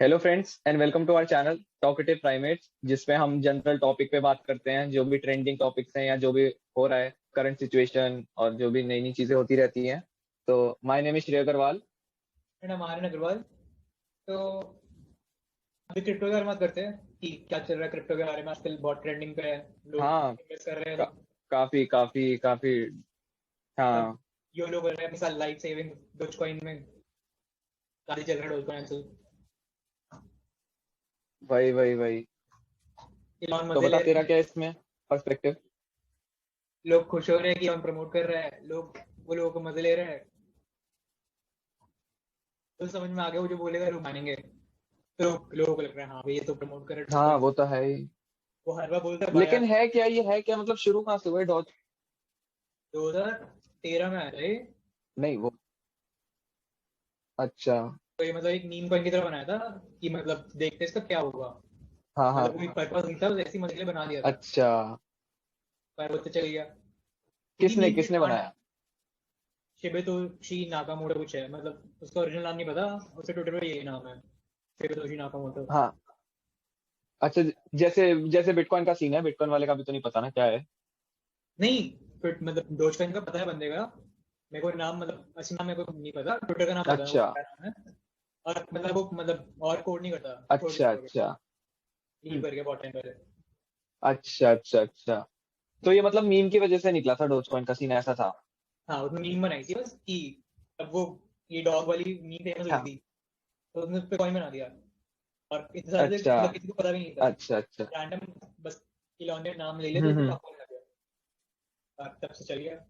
Hello friends and welcome to our channel talkative primates, जिसमें हम general topic पे बात करते हैं, जो भी ट्रेंडिंग टॉपिक्स हैं या जो भी हो रहा है करंट सिचुएशन और जो भी नई नई चीजें होती रहती हैं। तो माय नेम इज श्रेय अग्रवाल। मैडम आर्यन अग्रवाल। तो अभी क्रिप्टो के बारे में बात करते हैं कि क्या चल रहा है क्रिप्टो के बारे में। आजकल बहुत ट्रेंडिंग पे है, लोग हाँ, इन्वेस्ट कर रहे हैं। का, काफी काफी काफी। सब हाँ, योलो कर रहे हैं, मिसाल लाइफ सेविंग डोजकॉइन में काफी चल रहा है। डोजकॉइन से वही वही वही। इलॉन तो मजे बता ले तेरा रहे हैं। क्या है इसमें पर्सपेक्टिव। लोग खुश हो रहे हैं कि हम प्रमोट कर रहे हैं, लोग वो लोगों को मजे ले रहे हैं। तो समझ में आ गया, वो जो बोलेगा लोग मानेंगे। तो लोगों को लग रहा है हाँ भाई ये तो प्रमोट कर रहा है हाँ, डोजकॉइन। वो तो है ही। वो हर बार बोलता है लेकिन बायार। है क्या, ये है क्या, मतलब शुरू कहाँ से हुआ है डॉज? 2013 में आया था ये। नहीं वो। अच्छा। तो ये मतलब एक मीम कॉइन की तरह बनाया था कि मतलब देखते हैं इसका क्या होगा। हाँ हाँ। मतलब कोई पर्पस नहीं था, बस ऐसी मजे के लिए बना दिया था। अच्छा। पर वो तो चल गया क्योंकि किसने मीम के किसने डिमांड। बनाया? शिबेतोशी नाकामोटो कुछ है, मतलब उसका ओरिजिनल नाम नहीं पता। उसके ट्विटर पे यही नाम है, शिबेतोशी नाकामोटो। हाँ। अच्छा, जैसे जैसे बिटकॉइन का सीन है, बिटकॉइन वाले का भी तो नहीं पता ना क्या है। नहीं, फिर मतलब डोजकॉइन का पता है बंदे का। मेरे को नाम मतलब असली नाम मेरे को नहीं पता, ट्विटर का नाम पता है वो अच्छा क्या नाम है। और मतलब वो मतलब और कोड नहीं करता, छोड़ अच्छा छोड़ के अच्छा। लीव हम्म, करके बहुत टाइम पहले। अच्छा अच्छा अच्छा। तो ये मतलब मीम की वजह से निकला था, डोजकॉइन का सीन ऐसा था? हाँ, उसने मीम बनाई थी बस कि अब वो ये डॉग वाली मीम फेमस हुई हाँ। थी, तो उसने उस पर कॉइन बना दिया। और इतने सारे से अच्छा मतलब किसी को पता भी नहीं था। अच्छा अच्छा। रैंडम बस इलॉन ने नाम ले लिया तो उसको हम्म। पापा लग गया। और तब से चल गया।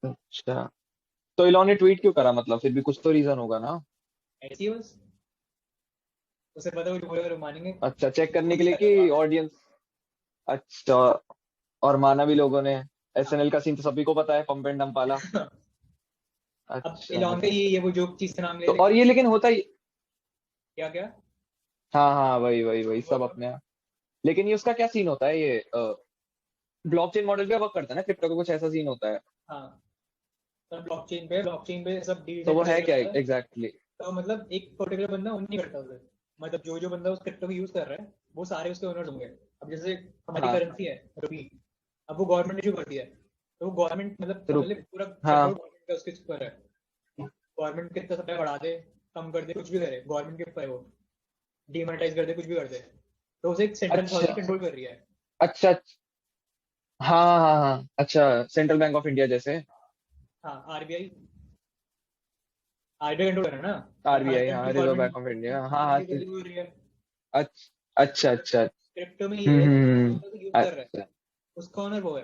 अच्छा, तो इलॉन ने ट्वीट क्यों करा, मतलब फिर भी कुछ तो रीजन होगा ना? ऐसी है बस, उसे पता है वो जो बोलेगा लोग मानेंगे। अच्छा, चेक करने वो के भी लिए कर कि रहा ऑडियंस। अच्छा। और माना भी लोगों ने। हाँ। एसएनएल का सीन तो सभी को पता है, पंप एंड डंप वाला। अब अच्छा इलॉन का अच्छा। ये वो जो चीज का नाम ले तो और लेके ये लेकिन होता ही। क्या क्या। हाँ हाँ, वही वही वही वो सब तो अपने यहाँ। लेकिन ये उसका क्या सीन होता है, ये ब्लॉकचेन मॉडल पे वर्क करता है ना क्रिप्टो का, कुछ ऐसा सीन होता है? हाँ, सब ब्लॉकचेन पे सब तो वो है डिसेंट्रलाइज क्या रहता है। एग्जैक्टली? तो मतलब एक पर्टिकुलर बंदा ओन नहीं करता उसे। मतलब जो जो बंदा उस क्रिप्टो को यूज कर रहा है वो सारे उसके ओनर्स होंगे। अब जैसे हमारी हाँ। करेंसी है रुपी, अब वो गवर्नमेंट इशू करती है। तो वो गवर्नमेंट मतलब समझ ले रुक। पूरा कंट्रोल हाँ। गवर्नमेंट का उसके ऊपर है। गवर्नमेंट कितना सप्लाई बढ़ा दे, कम कर दे, कुछ भी करे गवर्नमेंट के ऊपर है वो। डीमोनेटाइज कर दे, कुछ भी कर दे, तो उसे एक सेंट्रल अच्छा अथॉरिटी कंट्रोल कर रही है। अच्छा अच्छा। हाँ हाँ हाँ हाँ, अच्छा, सेंट्रल बैंक ऑफ इंडिया जैसे। हाँ, आरबीआई। आरबीआई कंट्रोल कर रहा है ना, और हर आरबीआई, हाँ, country reserve bank of government India, हाँ हाँ। कंट्री कर रही है। अच्छा अच्छा अच्छा। क्रिप्टो में ये है कि जो बंदा यूज कर रहा है अच्छा। उसका ओनर वो है।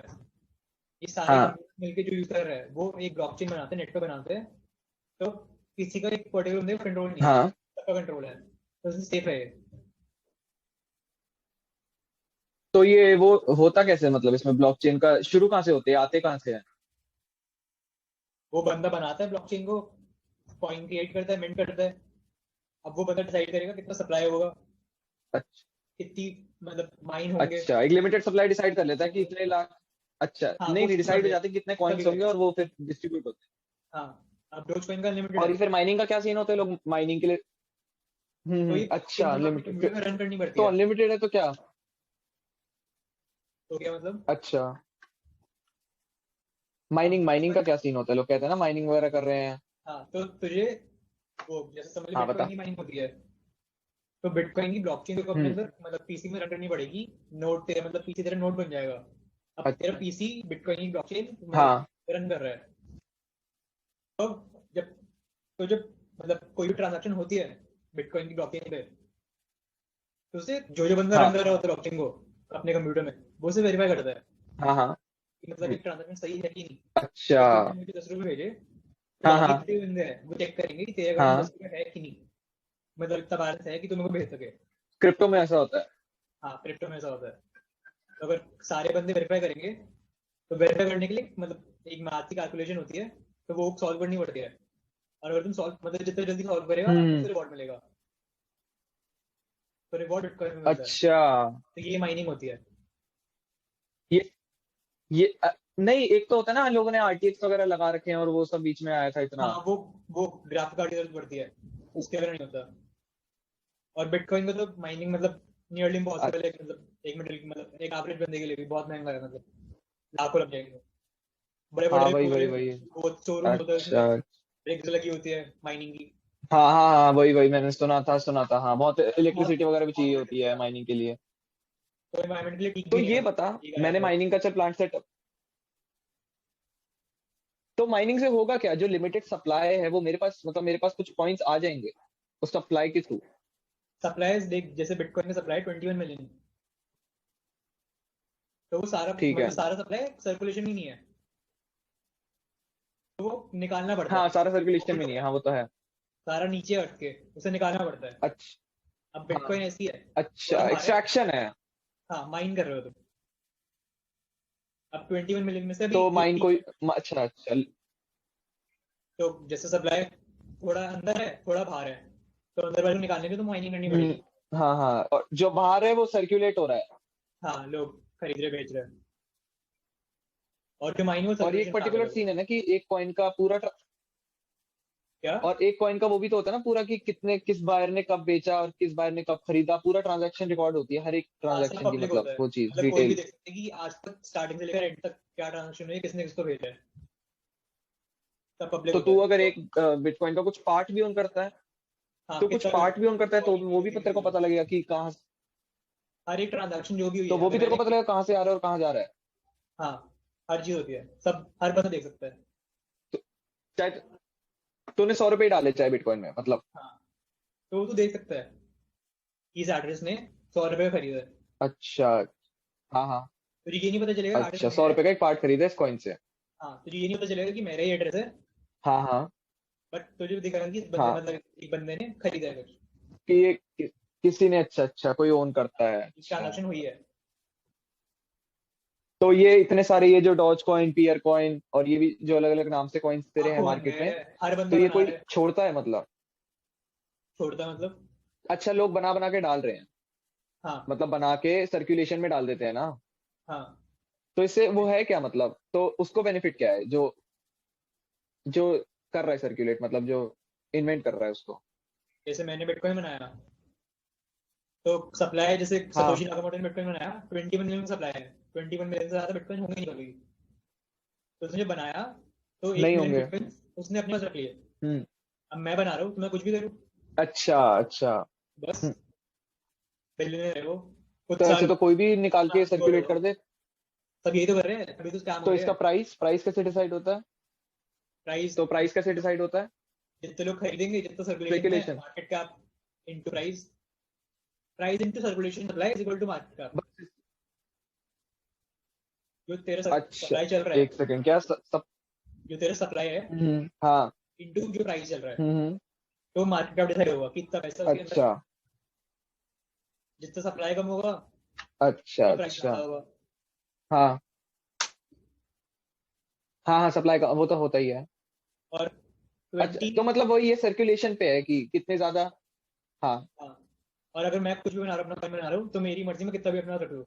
ये सारे हाँ। कंप्यूटर मिलकर जो यूज कर रहे हैं वो एक ब्लॉकचेन बनाते हैं, नेटवर्क बनाते हैं। तो किसी का एक पर्टिकुलर बंदे का कंट्रोल नहीं है, हाँ, सबका कंट्रोल है, तो इससे सेफ है ये। तो ये वो होता कैसे, मतलब इसमें ब्लॉकचेन का शुरू कहाँ से होते हैं, आते कहाँ से हैं? वो बंदा बनाता है ब्लॉकचेन को, कॉइन क्रिएट करता है, मिंट करता है। अब वो बंदा डिसाइड करेगा कितना सप्लाई होगा, अच्छा कितनी मतलब माइन होंगे। अच्छा, एक लिमिटेड सप्लाई डिसाइड कर लेता है कि इतने लाख। अच्छा, हाँ, नहीं वो नहीं, सब कर डिसाइड हो दे जाते हैं कितने कॉइन्स सभी का। होंगे और वो फिर डिस्ट्रीब्यूट होते हाँ, अब डोज कॉइन का हैं। अनलिमिटेड और है। ये फिर माइनिंग का क्या सीन होता है, लोग माइनिंग के लिए? तो ये अच्छा, ब्लॉकचेन मतलब अपने अनलिमिटेड कंप्यूटर फिर। में रन करनी पड़ती तो है। अनलिमिटेड है तो क्या? तो क्या मतलब। अच्छा, अब माइनिंग डोज माइनिंग का कॉइन। क्या सीन होता है, लोग कहते हैं ना माइनिंग वगैरह कर रहे हैं। हाँ, तो तुझे वो जैसे समझ ले हाँ, बिटकॉइन बता। की माइनिंग होती है। तो बिटकॉइन की ब्लॉकचेन को अपने हम्म। अंदर मतलब पीसी में रन करनी पड़ेगी। नोड तेरा मतलब पीसी तेरा नोड बन जाएगा। अब तेरा अच्छा। पीसी बिटकॉइन की ब्लॉकचेन मतलब हाँ रन कर रहा है। तो जब तो जब मतलब कोई भी ट्रांजैक्शन होती है बिटकॉइन की ब्लॉकचेन पे, तो उसे जो जो बंदा रन हाँ कर रहा होता है ब्लॉकचेन को अपने कंप्यूटर में, वो उसे वेरीफाई करता है हाँ हाँ। कि मतलब हम्म, ये ट्रांजैक्शन सही है कि नहीं। अच्छा। जैसे तूने मुझे 10 रुपये भेजे, तो हाँ बाकी हाँ जितने भी बंदे हैं वो चेक करेंगे कि तेरे अकाउंट में हाँ। 10 रुपये है कि नहीं। मतलब इतना बैलेंस है कि तुम मेरे को भेज सके। क्रिप्टो में ऐसा होता है? हाँ, क्रिप्टो में ऐसा होता है। तो अगर सारे बंदे वेरीफाई करेंगे, तो वेरीफाई करने के लिए मतलब एक मैथ की कैलकुलेशन होती है, तो वो सॉल्व करनी पड़ती है। और अगर तुम सॉल्व मतलब जितना जल्दी सॉल्व करेगा हम्म। उससे रिवॉर्ड मिलेगा। तो रिवॉर्ड बिटकॉइन में मिलता है। अच्छा। तो ये माइनिंग होती है। ये ये नहीं, एक तो होता है ना, लोगों ने आरटीएक्स वगैरह लगा रखे हैं और वो सब बीच में आया था हाँ, इतना। वो ग्राफ कार्ड की जरूरत पड़ती है, उसके अगर नहीं होता। और बिटकॉइन का तो माइनिंग मतलब नियरली इम्पॉसिबल है, मतलब एक मिडिल मतलब एक एवरेज बंदे के लिए भी बहुत महंगा है, मतलब लाखों लग जाएंगे। बड़े हाँ बड़े वही वही पूरे वही। वो शोरूम होता है उसमें, अच्छा। रिग्स लगी होती है माइनिंग की। हाँ हाँ हाँ वही वही मैंने सुना था हाँ, बहुत बहुत इलेक्ट्रिसिटी वगैरह भी चाहिए बहुत होती है माइनिंग के लिए। तो एनवायरमेंट के लिए ठीक तो भी नहीं ये है, बता, ये करा मैंने तो। माइनिंग का चल प्लांट सेटअप, तो माइनिंग से होगा क्या, जो लिमिटेड सप्लाई है वो मेरे पास, मतलब मेरे पास कुछ पॉइंट्स आ जाएंगे उस सप्लाई के थ्रू। सप्लाईज देख, जैसे बिटकॉइन में सप्लाई 21 मिलियन, तो वो सारा ठीक मतलब है। सारा सप्लाई सर्कुलेशन ही नहीं है, तो वो निकालना पड़ता हाँ है। सारा वो सर्कुलेशन भी में तो नहीं है, है, हाँ वो तो है। सारा नीचे हट के उसे निकालना पड़ता है। अच्छा। अब बिटकॉइन हाँ। ऐसी है, थोड़ा अच्छा बाहर है। एक्सट्रैक्शन है। हाँ, माइन कर रहे हो तुम। अब 21 मिलियन में से अभी तो माइन 80, कोई अच्छा अच्छा। तो जैसे सप्लाई थोड़ा अंदर है थोड़ा बाहर है, तो अंदर वाले को निकालने के लिए तो माइनिंग करनी पड़ेगी। हाँ हाँ, और जो बाहर है वो सर्कुलेट हो रहा है। हाँ, लोग खरीद रहे बेच रहे हैं, और जो माइन वो और ये एक सर्कुलेशन में आ पर्टिकुलर गया। सीन है ना कि एक कॉइन का पूरा क्या? और एक कॉइन का वो भी तो होता है ना पूरा, कि कितने किस बायर ने कब बेचा और किस बायर ने कब खरीदा, पूरा ट्रांजैक्शन रिकॉर्ड होती है हर एक हाँ, सब ट्रांजैक्शन की, पब्लिक मतलब होता है, वो चीज मतलब कोई भी डिटेल। देख सकता है कि आज तक स्टार्टिंग से लेकर एंड तक क्या ट्रांजेक्शन हुई है, किसने किसको भेजा है, सब पब्लिक तो होता तू है अगर तो। एक बिटकॉइन का कुछ पार्ट भी ओन करता है, हाँ, तो कुछ कितना पार्ट भी ओन करता है, तो वो भी तेरे को हुई, पता लगेगा कि कहाँ, हर एक ट्रांजैक्शन जो भी हुई तो है, वो भी अगर तेरे को मैंने। पता लगेगा कहाँ से आ रहा है और कहाँ जा रहा है। हाँ, हर चीज होती है, सब हर बंदा देख सकता है। तो चाहे तूने 100 रुपए ही डाले चाहे बिटकॉइन में, मतलब। हाँ, तो वो तो देख सकता है कि इस एड्रेस ने 100 रुपये का खरीदा है। अच्छा। हाँ हाँ। तुझे ये नहीं पता चलेगा एड्रेस अच्छा सौ मेरा है। रुपए का एक पार्ट खरीदा इस कॉइन से। हाँ, तुझे ये नहीं पता चलेगा कि मेरा ही एड्रेस है, हाँ हाँ। बट तुझे दिखेगा कि इस बंदे हाँ मतलब एक बंदे ने खरीदा है कुछ, कि ये किसी ने, अच्छा अच्छा कोई ओन करता है, अच्छा। ट्रांजैक्शन हुई है। तो ये इतने सारे, ये जो डॉज कॉइन, पियर कॉइन और ये भी जो अलग अलग नाम से कॉइन्स तेरे हैं लाखों बन मार्केट गए में, हैं, हर तो बंदा ये बना कोई रहा है। छोड़ता है मतलब। छोड़ता मतलब? अच्छा लोग बना बना के डाल रहे हैं, हाँ मतलब बना के सर्कुलेशन में डाल देते हैं ना। हाँ। तो इससे वो है क्या, मतलब तो उसको बेनिफिट क्या है जो जो कर रहा है सर्कुलेट, मतलब जो इन्वेंट कर रहा है उसको। जैसे मैंने बिटकॉइन बनाया, तो सप्लाई जैसे हाँ सतोशी नाकामोटो ने बिटकॉइन बनाया, 21 मिलियन सप्लाई है, 21 मिलियन से ज्यादा बिटकॉइन होंगे नहीं कभी। तो उसने बनाया, तो एक नहीं मिलियन होंगे। बिटकॉइन उसने अपने पास रख लिए। हम्म। अब मैं बना रहा हूँ तो मैं कुछ भी करूँ, अच्छा अच्छा। बस हम्म। बिलियनर है वो, कुछ तो ऐसे साल तो कोई भी निकाल के छोड़ सर्कुलेट दो। कर दे। सब यही तो कर रहे हैं, अभी तो स्कैम हो तो रहे इसका हैं। प्राइस प्राइस कैसे डिसाइड होता है, प्राइस, तो प्राइस कैसे डिसाइड होता है। जितने लोग खरीदेंगे, जितना सर्कुलेशन में speculation. Market cap into price, price into circulation supply is equal to market cap. बस। जो तेरा अच्छा सप्लाई चल रहा एक है, सेकंड, क्या सब। जो तेरा सप्लाई है हाँ। इंटू जो प्राइस चल रहा है, हम्म। तो मार्केट कैप डिसाइड होगा कि इतना पैसा उसके अंदर अच्छा है। जितना सप्लाई कम होगा, अच्छा उतना प्राइस अच्छा। ज्यादा होगा। हाँ हाँ हाँ, सप्लाई का वो तो होता ही है। और अच्छा 20। तो मतलब वही ये सर्कुलेशन पे है कि कितने ज्यादा। हाँ। हाँ, और अगर मैं कुछ भी बना रहा हूँ, अपना coin बना रहा हूँ, तो मेरी मर्जी में कितना भी अपना रख लो,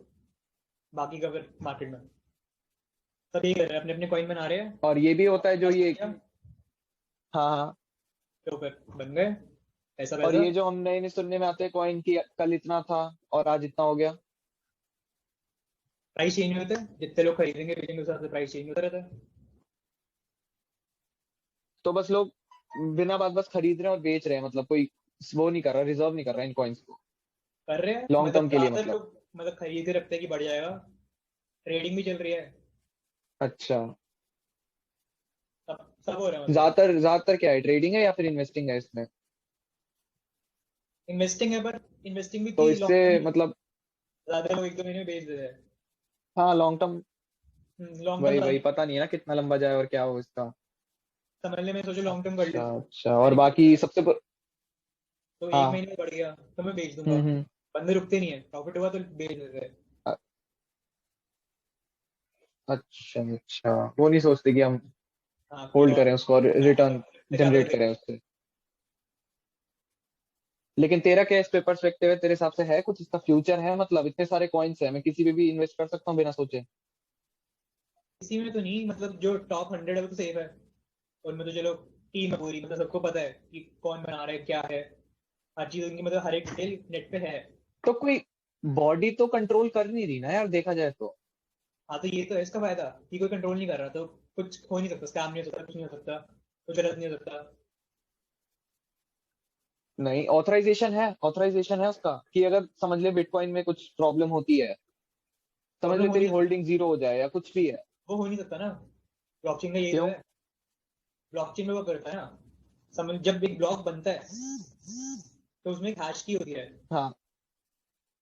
बाकी का फिर मार्केट में सब यही कर रहे हैं, अपने अपने कॉइन बना रहे हैं। और ये भी होता है जो Trust ये, किया, हाँ हाँ। तो फिर बन गए ऐसा और पैसा। ये जो हम नए नए सुनने में आते हैं कॉइन की, कल इतना था और आज इतना हो गया। प्राइस चेंज होता है, जितने लोग खरीदेंगे बेचेंगे उस हिसाब से प्राइस चेंज होता रहता है। तो बस लोग बिना बात बस खरीद रहे हैं और बेच रहे हैं, मतलब कोई वो नहीं कर रहा, रिजर्व नहीं कर रहा इन कॉइन्स को कर रहे हैं, लॉन्ग मतलब टर्म के लिए, ज्यादातर मतलब। लोग मतलब खरीद के रखते हैं कि बढ़ जाएगा। ट्रेडिंग भी चल रही है, अच्छा। सब सब हो रहा है मतलब। ज्यादातर ज्यादातर क्या है, ट्रेडिंग है या फिर इन्वेस्टिंग है इसमें। इन्वेस्टिंग है, बट इन्वेस्टिंग भी तो की इससे लॉन्ग टर्म, मतलब, ज्यादा लोग एक दो महीने में बेच देते हाँ लॉन्ग टर्म। हैं। लॉन्ग टर्म वही ज्यादा वही पता नहीं है ना कितना लंबा जाए और क्या हो इसका। समझने में सोचो, लॉन्ग टर्म कर लो, अच्छा अच्छा, और मैंने किया बाकी सबसे तो एक हाँ। महीने में बढ़ गया तो मैं बेच दूंगा। हम्म। बंदे रुकते नहीं है, प्रॉफिट हुआ तो बेच देते हैं। अ- अच्छा अच्छा, वो नहीं सोचते कि हम हाँ, कि होल्ड और करें उसको और रिटर्न ज्यादा जनरेट देगा। करें उससे। लेकिन तेरा क्या इस पे पर्सपेक्टिव है, तेरे हिसाब से है कुछ इसका फ्यूचर है, मतलब इतने सारे कॉइन्स है, मैं किसी पे भी इन्वेस्ट कर सकता हूँ बिना सोचे। इसी में तो नहीं, मतलब जो टॉप 100 है वो तो सेफ है, उनमें तो चलो टीम है पूरी, मतलब सबको पता है कि कौन बना रहा है क्या है। हर चीज उनकी मतलब हर एक डिटेल नेट पे है। तो कोई बॉडी तो कंट्रोल कर नहीं रही ना यार, देखा जाए तो। हाँ तो ये तो है इसका फायदा कि कोई कंट्रोल नहीं कर रहा, तो कुछ हो नहीं सकता, स्कैम नहीं हो सकता, कुछ नहीं हो सकता, कुछ गलत नहीं हो सकता। नहीं, ऑथराइजेशन है उसका, कि अगर समझ ले बिटकॉइन में कुछ प्रॉब्लम होती है, समझ प्रॉब्लम ले हो तेरी नहीं सकती, होल्डिंग जीरो हो जाए या कुछ भी है। वो हो नहीं सकता ना। ब्लॉकचेन का यही तो क्यों? है, ब्लॉकचेन में वो करता है ना, समझ जब एक ब्लॉक बनता है तो उसमें एक हैश की होती है, हाँ।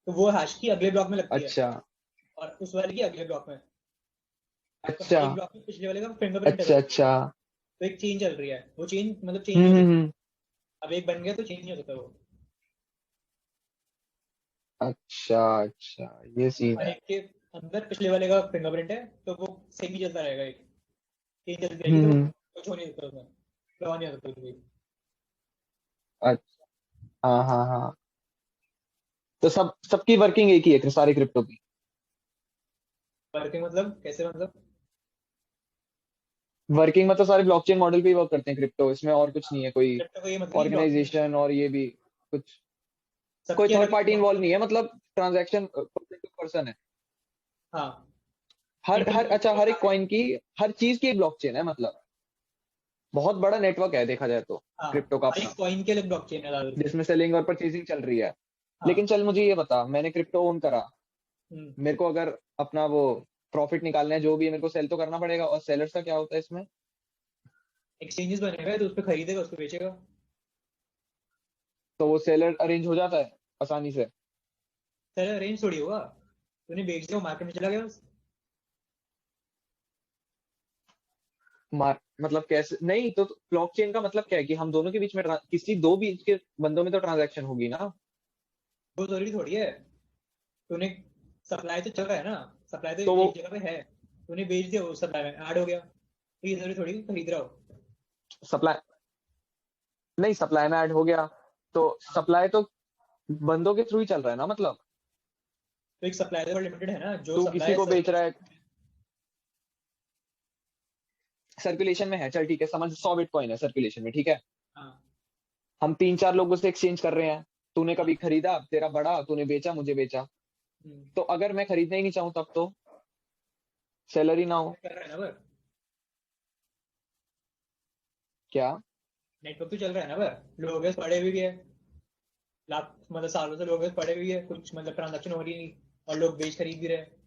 तो वो हैश की अगले ब्लॉक में लगती है अच्छा। और उस वाले की अगले ब्लॉक में। तो हर अच्छा। एक ब्लॉक में पिछले वाले का फिंगरप्रिंट अच्छा। है, अच्छा। तो एक चेंज चल रही है, वो चेंज मतलब चेंज नहीं हो सकती। हम्म। अब एक बन गया तो चेंज नहीं हो सकता वो। अच्छा। अच्छा, ये सीन हर है। एक के अंदर पिछले वाले का फिंगरप्रिंट है, तो वो सेम ही चलता रहेगा, एक चेंज चलती रहेगी, तो हम्म। कुछ हो नहीं सकता उसमें, फ्लॉ नहीं आ सकता कुछ भी। अच्छा। हाँ हाँ हाँ। तो सबकी वर्किंग एक ही है सारे क्रिप्टो की? वर्किंग मतलब कैसे मतलब? वर्किंग मतलब सारे ब्लॉकचेन मॉडल पे ही वर्क करते हैं क्रिप्टो, इसमें और कुछ नहीं है कोई क्रिप्टो का ये मतलब नहीं ब्लॉकचेन ऑर्गेनाइजेशन और ये भी कुछ, कोई सबकी अलग थर्ड अलग पार्टी इन्वॉल्व ब्लॉकचेन। नहीं है, मतलब ट्रांजैक्शन पर्सन टू पर्सन है। हाँ, हर हर इंटरनेट अच्छा, पे हर एक सारे। कॉइन की, हर चीज की एक ब्लॉकचेन है, मतलब बहुत बड़ा नेटवर्क है देखा जाए तो हाँ, क्रिप्टो का हर एक अपना, कॉइन के अलग ब्लॉकचेन है ज्यादा करके। जिसमें सेलिंग और परचेजिंग चल रही है। लेकिन हाँ। चल मुझे ये बता, मैंने क्रिप्टो ओन करा, हम्म। मेरे को अगर अपना वो प्रॉफिट निकालना है जो भी है, मेरे को सेल तो करना पड़ेगा, और सेलर्स का क्या होता है इसमें? एक्सचेंजेस बनेगा तो उस पर खरीदेगा, उसको बेचेगा। तो वो सेलर अरेंज हो जाता है आसानी से? तेरा रेंज थोड़ी होगा, तूने बेच दिया, मार्केट में चला गया बस। मतलब कैसे? नहीं तो ब्लॉकचेन का मतलब क्या है, कि हम दोनों के बीच में किसी दो बीच के बंदों में तो ट्रांजैक्शन होगी ना? वो जरूरी थोड़ी है, तूने सप्लाई तो चल रहा है ना, सप्लाई तो तो वो एक जगह पे है, तूने बेच दिया, वो सप्लाई में ऐड हो गया, तो ये जरूरी थोड़ी खरीद रहा हो। सप्लाई, नहीं सप्लाई में ऐड हो गया तो हाँ, सप्लाई तो बंदों के थ्रू ही चल रहा है ना, मतलब तो एक सप्लाई तो लिमिटेड है ना, जो तू किसी सप्लाई को बेच रहा है, सर्कुलेशन। सर्कुलेशन में है, चल ठीक है, समझ 100 बिटकॉइन है सर्कुलेशन में, ठीक है, हाँ। हम 3-4 लोगों से एक्सचेंज कर रहे हैं, तूने हाँ। कभी खरीदा, तेरा बढ़ा, तूने बेचा, मुझे बेचा, हम्म। तो अगर मैं खरीदना ही नहीं चाहूँ तब तो सेलर ही ना हो? कर रहा है ना वो, क्या? नेटवर्क तो चल रहा है ना वो, लोग हैं पड़े हुए भी है, लाख मतलब सालों से लोग हैं पड़े हुए है, कुछ मतलब ट्रांजेक्शन हो रही नहीं, और लोग बेच खरीद भी रहे हैं।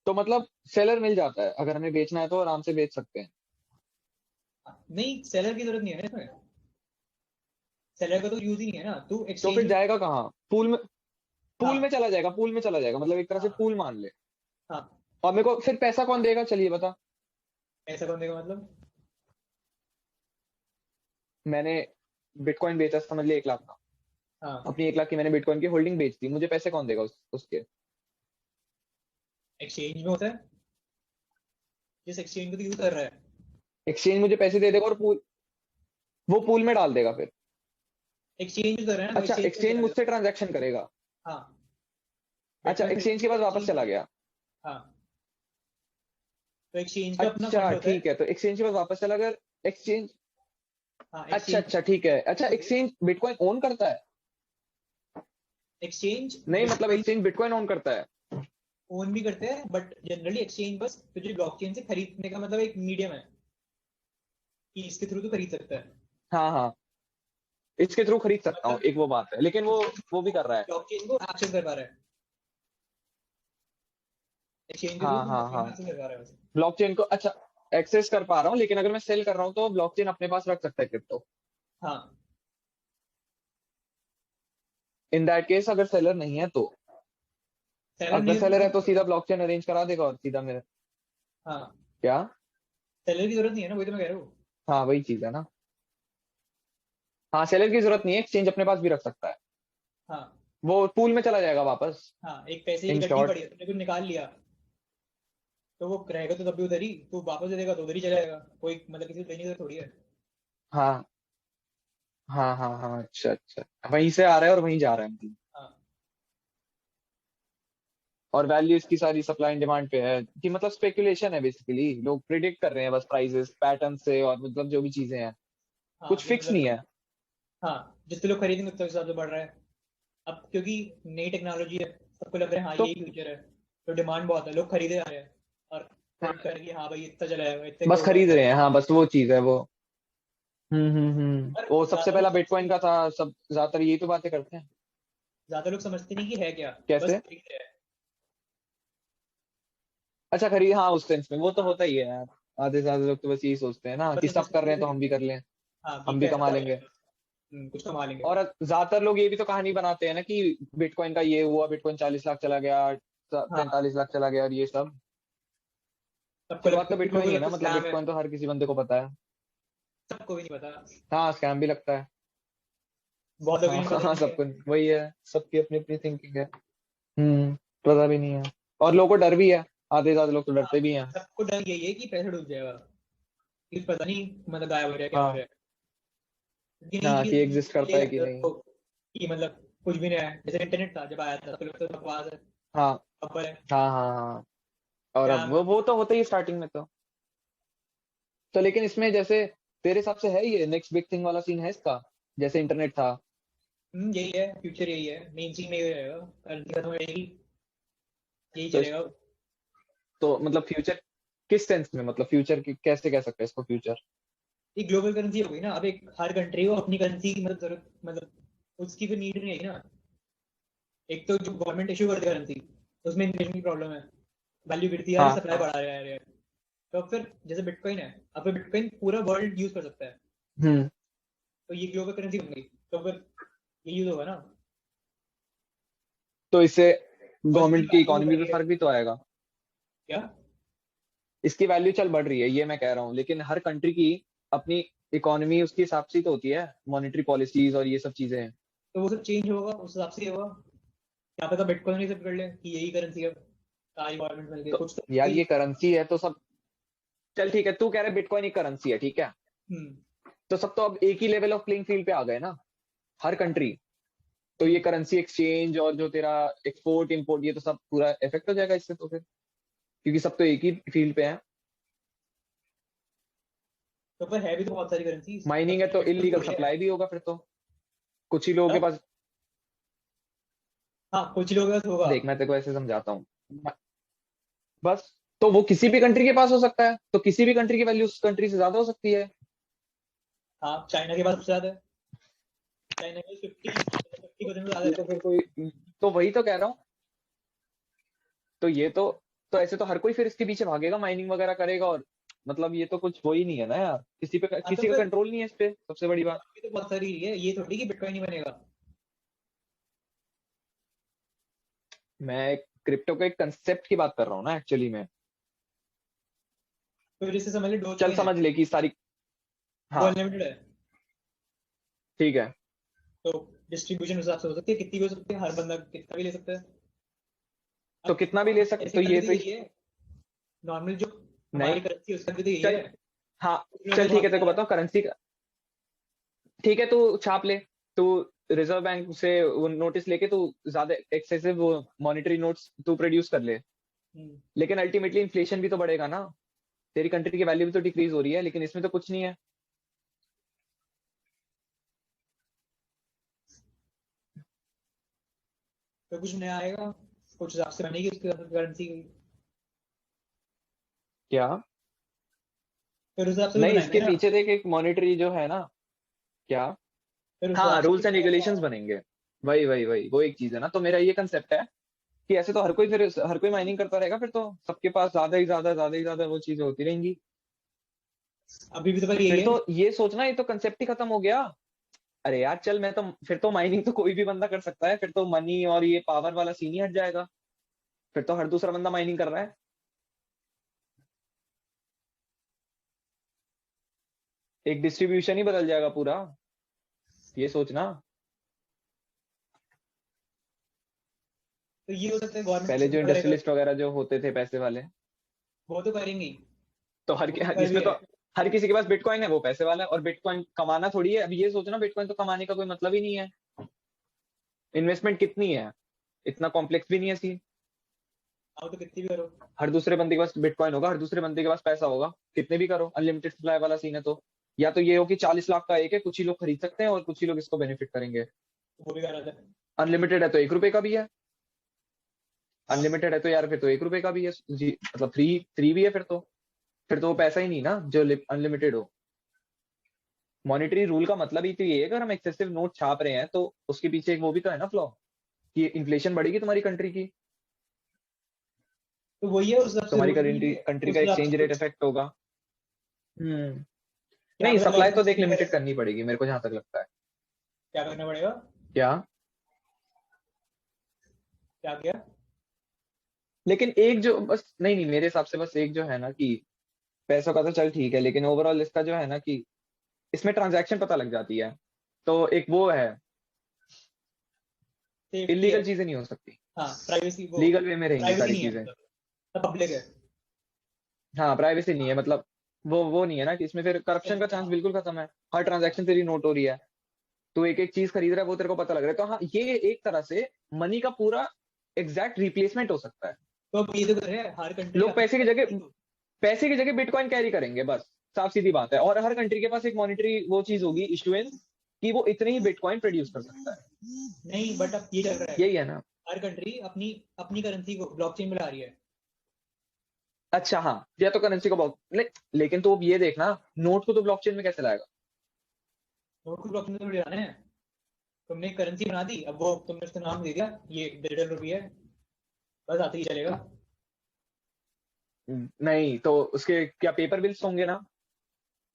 तो मतलब सेलर मिल जाता है, अगर हमें बेचना है तो आराम से बेच सकते हैं? नहीं, सेलर की जरूरत नहीं है ना इसमें, सेलर का तो यूज ही नहीं है ना, तू तो एक्सचेंज फिर में। जाएगा कहाँ? पूल में? पूल में हाँ। चला जाएगा, पूल में चला जाएगा, मतलब एक तरह से हाँ। पूल मान ले। हाँ। और मेरे को फिर पैसा कौन देगा, चलिए बता। ऐसा करने का मतलब? मैंने बिटकॉइन बेचा, समझ लिया 1 लाख का, हाँ, अपनी 1 लाख की मैंने बिटकॉइन की होल्डिंग बेच दी, मुझे पैसे कौन देगा उसके? एक्सचेंज में होता है, जिस एक्सचेंज को तो यूज कर रहा है। एक्सचेंज मुझे पैसे दे देगा और पूल, वो पूल में डाल देगा फिर? एक्सचेंज यूज कर रहा है ना, वो अच्छा, एक्सचेंज पे एक्सचेंज चला मुझसे गया। ट्रांजैक्शन करेगा? हाँ, अच्छा, बिटकॉइन एक्सचेंज के खरीदने बाद का वापस एक्सचेंज चला पे। गया? हाँ, तो एक्सचेंज का अपना अच्छा फंड होता ठीक है। है, तो एक्सचेंज के बाद वापस चला, अगर एक्सचेंज, हाँ, अच्छा एक्सचेंज अच्छा ठीक है, अच्छा एक्सचेंज बिटकॉइन ओन करता है? एक्सचेंज नहीं मतलब बिटकॉइन एक्सचेंज बिटकॉइन ओन करता है? ओन भी करते हैं, बट जनरली एक्सचेंज बस तुझे ब्लॉकचेन से खरीदने का मतलब एक मीडियम है, कि इसके थ्रू तो खरीद सकता है। हाँ हाँ, इसके थ्रू खरीद सकता हूँ, मतलब एक वो बात है, लेकिन वो भी कर रहा है? ब्लॉकचेन को एक्सेस कर पा रहा है, एक्सचेंज के थ्रू हाँ हाँ ब्लॉकचेन हाँ। को एक्सेस कर पा रहा है बस। ब्लॉकचेन को, अच्छा, एक्सेस कर पा रहा हूँ, लेकिन अगर मैं सेल कर रहा हूँ तो ब्लॉकचेन अपने पास रख सकता है क्रिप्टो? हाँ, इन दैट केस अगर सेलर नहीं है तो? सेलर नहीं अगर है तो सेलर है जरूरत तो नहीं सीधा है। ब्लॉकचेन अरेंज करा देगा और सीधा मेरे। हाँ, क्या? सेलर की जरूरत नहीं है ना, वही तो मैं कह रहा हूँ। हाँ वही चीज है ना। हाँ, सेलर की जरूरत नहीं है, एक्सचेंज अपने पास भी रख सकता है, हाँ। वो पूल में चला जाएगा वापस। हाँ, एक पैसे की इन गड्डी शॉर्ट। पड़ी है, तुमने कुछ निकाल लिया, तो वो रहेगा तो तब भी उधर ही, तू वापस दे देगा तो उधर ही चला जाएगा, कोई मतलब किसी को देने की जरूरत थोड़ी है। हाँ हाँ हाँ हाँ, अच्छा अच्छा, वहीं से आ रहा है और वहीं जा रहा है मतलब। हाँ। और वैल्यू इसकी सारी सप्लाई एंड डिमांड पे है, कि मतलब स्पेकुलेशन है बेसिकली, लोग प्रिडिक्ट कर रहे हैं बस प्राइसेस पैटर्न से, और मतलब जो भी चीजें हैं हाँ कुछ कि फिक्स मतलब नहीं है। हाँ जितने लोग खरीदेंगे उतना हिसाब से बढ़ रहा है। अब क्योंकि नई टेक्नोलॉजी है, सबको लग रहा है हाँ तो यही फ्यूचर है, तो डिमांड बहुत है, लोग खरीदे जा रहे हैं और हाँ, प्रिडिक्ट करेंगे हाँ भाई इतना चला जाएगा, इतने बस करोड़ का खरीद होगा। रहे हैं, हाँ बस वो चीज है वो। और वो सबसे पहला बिटकॉइन का था, सब ज्यादातर यही तो बातें करते हैं। ज्यादा लोग समझते नहीं कि है क्या, बस कैसे? खरीद रहे हैं। अच्छा खरीद, हाँ उस सेंस में वो तो होता ही है यार। आधे से ज्यादा लोग तो बस यही सोचते हैं ना बस कि सब कर इंटरेस्ट रहे हैं तो खरीद हम भी कर रहे लें, हाँ कि हम भी पैसा कमा तो आ लेंगे। जाएगा। कुछ कमा लेंगे। और ज्यादातर लोग ये भी तो कहानी बनाते हैं ना कि बिटकॉइन का ये हुआ, बिटकॉइन 40 लाख चला गया, हाँ 45 लाख चला गया और ये सब। सबको शुरुआत तो कुछ बिटकॉइन लोगों ही को है ना, लगता है मतलब स्कैम है, बिटकॉइन तो हर किसी बंदे को पता है। सबको भी नहीं पता, हाँ स्कैम भी लगता है। बहुत लोगों को हाँ नहीं पता हाँ नहीं है। सबको वही है, सबकी अपनी अपनी थिंकिंग है। पता भी नहीं है। और लोगों को डर भी है, आधे से ज्यादा लोग तो हाँ डरते भी हैं। सबको डर यही है कि पैसा डूब जाएगा, कि पता नहीं मतलब गायब हो रहा है क्या हो रहा हाँ है। ये नई हाँ, चीज कि है, एग्जिस्ट पहले करता ये है कि लगता था नहीं। तो कि मतलब कुछ भी नहीं है, जैसे इंटरनेट था जब आया था तो लगता था बकवास है, हाँ खबर है, हाँ हाँ हाँ। और अब स्कैम है। वो तो होता ही स्टार्टिंग में तो लेकिन इसमें जैसे तेरे हिसाब से है ये नेक्स्ट बिग थिंग वाला सीन है इसका, जैसे इंटरनेट था। यही है फ्यूचर, यही है मेन चीज, नहीं रहेगा, करंसी खत्म हो जाएगी, यही तो इस चलेगा। तो मतलब फ्यूचर किस सेंस में, मतलब फ्यूचर की कैसे कह सकते हैं इसको फ्यूचर? ये ग्लोबल करेंसी हो गई ना, अब एक हर कंट्री को अपनी करेंसी की मतलब जरूरत, मतलब उसकी फिर नीड नहीं है ना। एक तो जो गवर्नमेंट इशू करती है करेंसी, उसमें इन्फ्लेशन की प्रॉब्लम है, वैल्यू गिरती जा रही है, हाँ सप्लाई बढ़ा रहा है। तो फिर जैसे बिटकॉइन है, अब बिटकॉइन पूरा वर्ल्ड यूज कर सकता है, हम्म। तो ये ग्लोबल करेंसी बन गई, तो फिर ये यूज होगा ना, तो इससे और इसकी गवर्नमेंट की वैल्यू भी इकोनॉमी बढ़ पे रही है। फर्क भी तो आएगा। क्या? इसकी वैल्यू चल बढ़ रही है ये मैं कह रहा हूँ, लेकिन हर कंट्री की अपनी इकोनॉमी उसके हिसाब से ही तो होती है, मॉनेटरी पॉलिसीज और ये सब चीजें हैं। तो वो सब चेंज होगा उस हिसाब से ही होगा। क्या पता बिटकॉइन ही सब कर ले कि यही करेंसी है, सारी गवर्नमेंट मिल गई तो कुछ तो यार भी। ये करेंसी है तो सब, चल ठीक है तू कह रहे बिटकॉइन एक करेंसी है, ठीक है। हम्म तो सब तो अब एक ही लेवल ऑफ प्लेइंग फील्ड पे आ गए ना, हर कंट्री। तो ये हम्म करेंसी एक्सचेंज और जो तेरा एक्सपोर्ट इंपोर्ट ये तो सब पूरा इफेक्ट हो जाएगा इससे तो फिर, क्योंकि सब तो एक ही फील्ड पे है। तो पर है भी तो बहुत सारी करेंसी, माइनिंग है मतलब तो बिटकॉइन इलीगल थोड़ी है। सप्लाई भी होगा फिर तो, कुछ ही लोगों के हाँ पास। हाँ, कुछ लोगों के पास होगा। देख मैं तेरे को ऐसे समझाता हूँ, बस। तो वो किसी भी कंट्री के पास हो सकता है, तो किसी भी कंट्री की वैल्यू उस कंट्री से ज्यादा हो सकती है। हाँ चाइना के पास सबसे ज्यादा है, चाइना के 50% से ज्यादा ये है। तो फिर कोई, तो वही तो कह रहा हूँ। तो ये तो ऐसे तो हर कोई फिर इसके पीछे भागेगा, माइनिंग वगैरह करेगा, और मतलब ये तो कुछ हो ही नहीं है ना यार, किसी पे हाँ तो किसी का फिर कंट्रोल नहीं है इस पे, सबसे बड़ी बात। इकोनॉमी तो बहुत सारी है, ये थोड़ी कि बिटकॉइन ही बनेगा। मैं क्रिप्टो के एक कंसेप्ट की बात कर रहा हूँ ना एक्चुअली में। तो जैसे समझ ले डोज चल कॉइन है, समझ ले कि सारी, वो हाँ अनलिमिटेड है, ठीक है। तो डिस्ट्रीब्यूशन उस हिसाब से हो सकती है, कितनी भी हो सकती है, हर बंदा कितना भी ले सकता है। तो अब कितना भी ले सकते ऐसी तो कंट्री ये तो तो यही है, नॉर्मल जो नहीं। हमारी करेंसी है उसका भी तो यही चल, है। हाँ कुछ लोगों चल को ठीक है, बहुत तेरे को सारा है। बताओ करेंसी का। ठीक है तू छाप ले, तू रिजर्व बैंक से वो नोटिस लेके तू ज्यादा एक्सेसिव वो मॉनेटरी नोट्स तू प्रोड्यूस कर ले, हम्म, लेकिन अल्टीमेटली इन्फ्लेशन भी तो बढ़ेगा ना, तेरी कंट्री की वैल्यू भी तो डिक्रीज हो रही है, लेकिन इसमें तो कुछ नहीं है। तो कुछ नया आएगा, कुछ हिसाब से बनेगी उसकी करेंसी की, क्या? फिर उस हिसाब से भी नहीं बनाएंगे इसके ना, पीछे देख एक मॉनेटरी जो है ना। क्या? फिर उस हाँ हिसाब से रूल्स कुछ एंड आएगा। रेगुलेशंस बनेंगे। वही वही वही वो एक चीज है ना, तो मेरा ये कंसेप्ट है कि ऐसे तो हर कोई फिर हर कोई माइनिंग करता रहेगा, फिर तो सबके पास ज्यादा ही ज्यादा वो चीजें होती रहेंगी। अभी भी तो पर यही फिर है। तो ये सोचना, ये तो कंसेप्ट ही खत्म हो गया। अरे यार चल, मैं तो फिर तो माइनिंग तो कोई भी बंदा कर सकता है, फिर तो मनी और ये पावर वाला सीन ही हट जाएगा, फिर तो हर दूसरा बंदा माइनिंग कर रहा है। एक डिस्ट्रीब्यूशन ही बदल जाएगा पूरा, ये सोचना। तो ये हो सकता है गवर्नमेंट पहले जो सपोर्ट करेगा, इंडस्ट्रियलिस्ट वगैरह जो होते थे पैसे वाले, वो तो करेंगे ही, तो वो तो कर भी जिसमें तो रहे हैं। हर किसी के पास बिटकॉइन है वो पैसे वाला है, और बिटकॉइन कमाना थोड़ी है, अब ये सोचना बिटकॉइन तो कमाने का कोई मतलब ही नहीं है। इन्वेस्टमेंट कितनी है, इतना कॉम्प्लेक्स भी नहीं है सीन। आओ तो कितनी भी करो। हर दूसरे बंदे के पास बिटकॉइन होगा, हर दूसरे बंदे के पास पैसा होगा, कितने भी करो, अनलिमिटेड सप्लाई वाला सीन है तो। या तो ये हो कि 40 लाख का एक है, कुछ ही लोग खरीद सकते हैं और कुछ ही लोग इसको बेनिफिट करेंगे। वो भी गलत है। अनलिमिटेड है तो 1 रुपए का भी है, अनलिमिटेड है तो यार फिर तो 1 रुपए का भी है जी, मतलब फ्री फ्री भी है फिर तो वो पैसा ही नहीं ना जो अनलिमिटेड हो। मॉनेटरी रूल का मतलब ही तो ये है, अगर हम एक्सेसिव नोट छाप रहे हैं तो उसके पीछे एक वो भी तो है ना फ्लॉ, कि इन्फ्लेशन बढ़ेगी तुम्हारी कंट्री की, तो वही है, उस हिसाब से तुम्हारी रूल भी है, कंट्री उस का हिसाब एक्सचेंज से रेट कुछ इफेक्ट होगा। हम्म। क्या नहीं, करना सप्लाई तो गवर्नमेंट देख से लिमिटेड करनी पड़ेगी मेरे को जहां तक लगता है। क्या करना पड़ेगा? क्या? क्या किया? लेकिन एक जो बस नहीं नहीं मेरे हिसाब से बस एक जो है ना कि पैसों का तो चल ठीक है, लेकिन ओवरऑल इसका जो है ना कि इसमें ट्रांजैक्शन पता लग जाती है, तो एक वो है, सेफ्टी है। इलीगल चीजें नहीं हो सकती, हाँ, प्राइवेसी, वो लीगल वे में रहेंगी प्राइवेसी सारी नहीं है, चीजें। मतलब पब्लिक है। हाँ, प्राइवेसी नहीं है, मतलब वो नहीं है ना कि इसमें फिर करप्शन का चांस बिल्कुल खत्म है। हर ट्रांजैक्शन तेरी नोट हो रही है, तो एक एक चीज खरीद रहा है वो तेरे को पता लग रहा है, तो हाँ ये एक तरह से मनी का पूरा एग्जैक्ट रिप्लेसमेंट हो सकता है। तो अब ये तो कर रहे हैं हर कंट्री लोग अपनी currency को। पैसे की जगह बिटकॉइन कैरी करेंगे बस, साफ सीधी बात है, और हर कंट्री के पास एक मॉनेटरी वो चीज होगी इशुएंस कि वो इतने ही बिटकॉइन प्रोड्यूस कर सकता है। नहीं, बट अब ये चल रहा है, यही है ना। हर कंट्री अपनी अपनी करेंसी को ब्लॉकचेन में ला रही है। अच्छा हाँ, या तो करेंसी को ब्लॉक लेकिन तो अब ये देखना, नोट को तो ब्लॉकचेन में कैसे लाएगा? नोट को ब्लॉकचेन में थोड़ी लाना है। तुमने करेंसी बना दी, अब वो तुमने उसका नाम दे दिया, ये डिजिटल रुपी है, बस आते ही चलेगा। नहीं तो उसके क्या पेपर बिल्स होंगे ना,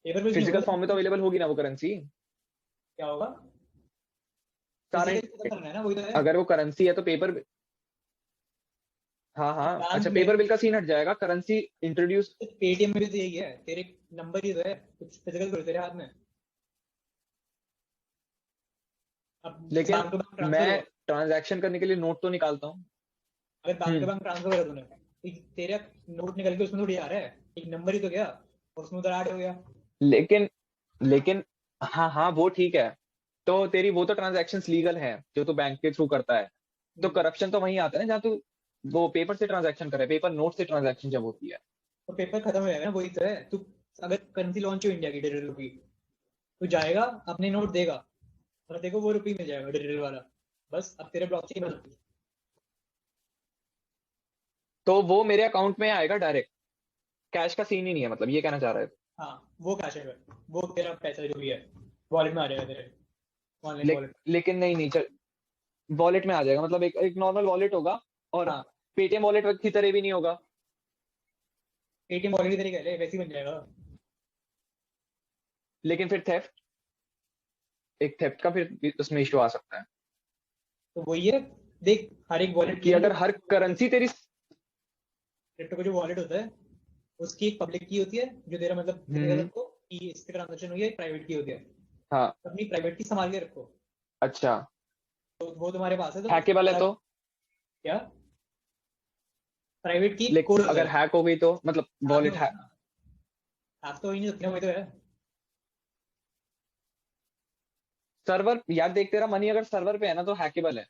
पेपर बिल नहीं फिजिकल होगा। फॉर्म में तो अवेलेबल होगी ना वो करेंसी। क्या होगा? सारे, फिजिकल खत्म करना है ना, वही तो है। अगर वो करेंसी है तो पेपर, हाँ हाँ, बैंक अच्छा में पेपर बिल का सीन हट जाएगा, करेंसी इंट्रोड्यूस। पेटीएम में भी तो यही है, तेरे नंबर ही तो है, कुछ फिजिकल थोड़ी तेरे हाथ में। अब लेकिन बैंक टू बैंक ट्रांसफर मैं हुआ, ट्रांजैक्शन करने के लिए नोट तो निकालता हूँ। अगर bank to hmm. Bank transfer करा तूने, तेरा नोट निकल के उसमें थोड़ी आ रहा है, एक नंबर ही तो गया, और उसमें उधर ऐड हो गया। लेकिन लेकिन हाँ हाँ वो ठीक है, तो तेरी वो तो ट्रांजैक्शंस लीगल है जो तू बैंक के थ्रू करता है, तो करप्शन तो वहीं आता है ना जहाँ तू वो पेपर से ट्रांजैक्शन करे, पेपर नोट से ट्रांजैक्शन जब होती है। तो पेपर खत्म हो जाएगा ना, वही तो है। तू अगर करेंसी लॉन्च हो इंडिया की डिजिटल रुपी, तू जाएगा अपने नोट देगा, और देखो वो रुपी मिल जाएगा डिजिटल वाला, बस अब तेरे ब्लॉकचेन में। तो वो मेरे अकाउंट में आएगा डायरेक्ट, कैश का सीन ही नहीं है, मतलब ये कहना चाह रहे थे। हाँ, वो कैश है, वो तेरा पैसा जो भी है वॉलेट में आ जाएगा तेरे, ऑनलाइन वॉलेट। लेकिन नहीं नहीं चल, वॉलेट में आ जाएगा, मतलब एक एक नॉर्मल वॉलेट होगा, और हाँ, पेटीएम वॉलेट की तरह भी नहीं होगा। एटीएम वॉलेट की तरीके है, वैसे ही बन जाएगा। लेकिन फिर थेफ्ट, एक थेफ्ट का फिर उसमें इशू आ सकता है तो वही है, देख हर एक वॉलेट कि की अगर हर करेंसी तेरी। क्रिप्टो का जो वॉलेट होता है, उसकी एक पब्लिक की होती है, जो तेरा मतलब दिखेगा हम्म। सबको कि इस पे ट्रांजेक्शन हुई है, प्राइवेट की होती है। हाँ। अपनी प्राइवेट की संभाल के रखो, अच्छा, तो वो तुम्हारे पास है, तो हैकेबल है तो? क्या, प्राइवेट की लेकिन कोड होता अगर है। हैक हो गई तो मतलब हैक नहीं वॉलेट होगा है। ना, हैक तो हो ही नहीं सकती ना, वही तो है। सर्वर यार देख, तेरा मनी अगर सर्वर पे है ना तो हैकेबल है।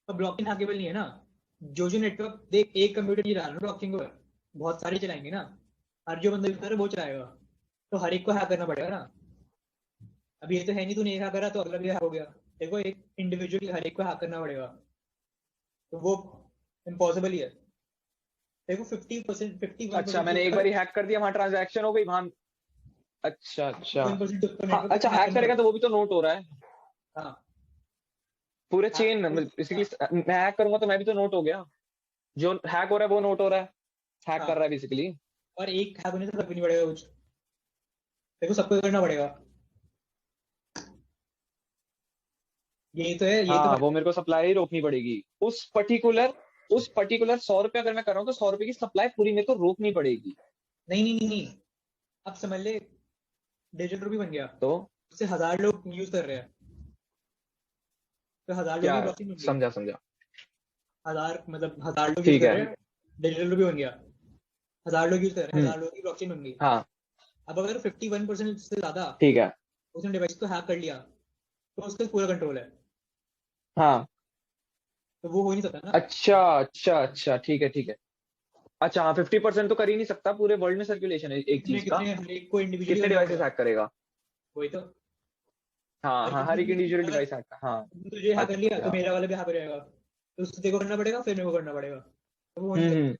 तो ब्लॉकचेन हैकेबल नहीं है ना, जो जो नेटवर्क देख, एक कंप्यूटर नहीं चला रहा ब्लॉकचेन को, बहुत सारे चलाएंगे ना, हर जो बंदा यूज करे वो चलाएगा, तो हर एक को हैक करना पड़ेगा ना। अब ये तो है नहीं तूने एक हैक करा तो अगला भी हैक हो गया, देखो एक इंडिविजुअली हर एक को हैक करना पड़ेगा, तो वो इम्पॉसिबल ही है। देखो 50%, 51% अच्छा, के मैंने एक ऊपर, बार ही हैक कर दिया, वहां ट्रांजैक्शन हो गई वहां। अच्छा अच्छा। 51% के ऊपर हाँ नेटवर्क अच्छा, हैक हैक करना करेगा तो पड़ेगा। वो भी तो नोट हो रहा है हाँ, पूरे हैक चेन, तो, बेसिकली हाँ, मैं हैक करूंगा तो मैं भी तो नोट हो गया, जो हैक हो रहा है वो नोट हो रहा है, हैक कर हाँ, रहा है बेसिकली। और एक हैक होने से फर्क भी नहीं पड़ेगा कुछ, देखो सबको करना पड़ेगा, यही तो है, यही तो हाँ, फर्क वो है। मेरे को सप्लाई रोकनी पड़ेगी, उस पर्टिकुलर 100 रुपए अगर मैं कर रहा हूँ तो 100 रुपए की सप्लाई पूरी मेरे को रोकनी पड़ेगी। नहीं नहीं नहीं नहीं, अब समझ ले, डिजिटल रुपी बन गया, तो उससे 1000 लोग यूज कर रहे हैं, तो 1000 लोग क्या? की ब्लॉकचेन बन गई। समझा समझा। 1000 मतलब 1000 लोग यूज ठीक कर है। रहे हैं, डिजिटल रुपी बन गया, 1000 लोग यूज कर रहे हैं, हम्म। 1000 लोगों की ब्लॉकचेन बन गई। हाँ। अब अगर 51% से ज्यादा ठीक है। उसने डिवाइस को हैक कर लिया, तो उसका पूरा कंट्रोल है, हाँ। तो वो हो ही नहीं सकता ना। अच्छा अच्छा अच्छा, ठीक है ठीक है। अच्छा हाँ 50% तो कर ही नहीं सकता, पूरे वर्ल्ड में सर्कुलेशन है एक कितने चीज का, कितने हर एक को इंडिविजुअली कितने करना डिवाइसेस पड़ेगा। हैक करेगा। वही तो। हाँ और हाँ हर एक इंडिविजुअल डिवाइस हैक, हाँ। तुझे हैक कर लिया तो अच्छा। मेरा वाला भी हैक हो जाएगा, तो उसको तेरे को करना पड़ेगा, फिर मेरे को करना पड़ेगा, तो वो नहीं करेगा। हम्म।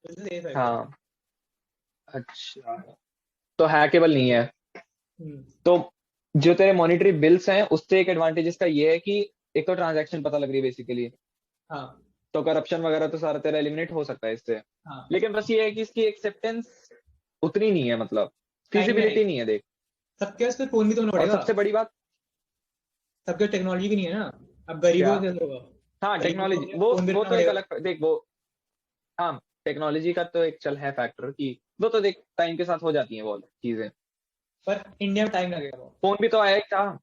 तो सेफ है फिर। हाँ अच्छा, तो हैकेबल नहीं है। हम्म। तो जो तेरे मॉनिटरी बिल्स हैं उससे एक एडवांटेज इसका ये है कि एक तो ट्रांजैक्शन पता लग रही है बेसिकली, हाँ तो करप्शन वगैरह तो सारा तेरा एलिमिनेट हो सकता है इससे। हाँ। लेकिन बस ये है कि इसकी एक्सेप्टेंस उतनी नहीं है, मतलब टाइम में फिजिबिलिटी आएगी। नहीं है देख। सबके पास फिर फोन भी तो होना और पड़ेगा। सबसे बड़ी बात सबके टेक्नोलॉजी भी नहीं है ना। अब गरीबों क्या, का कैसे होगा। हाँ गरीबों को टेक्नोलॉजी फोन भी वो रखना तो एक पड़ेगा। अलग देख वो, हाँ टेक्नोलॉजी का तो एक चल है फैक्टर कि वो तो देख टाइम के साथ हो जाती हैं वो चीजें। पर इंडिया में टाइम लगेगा बहुत। फोन भी तो आया ही था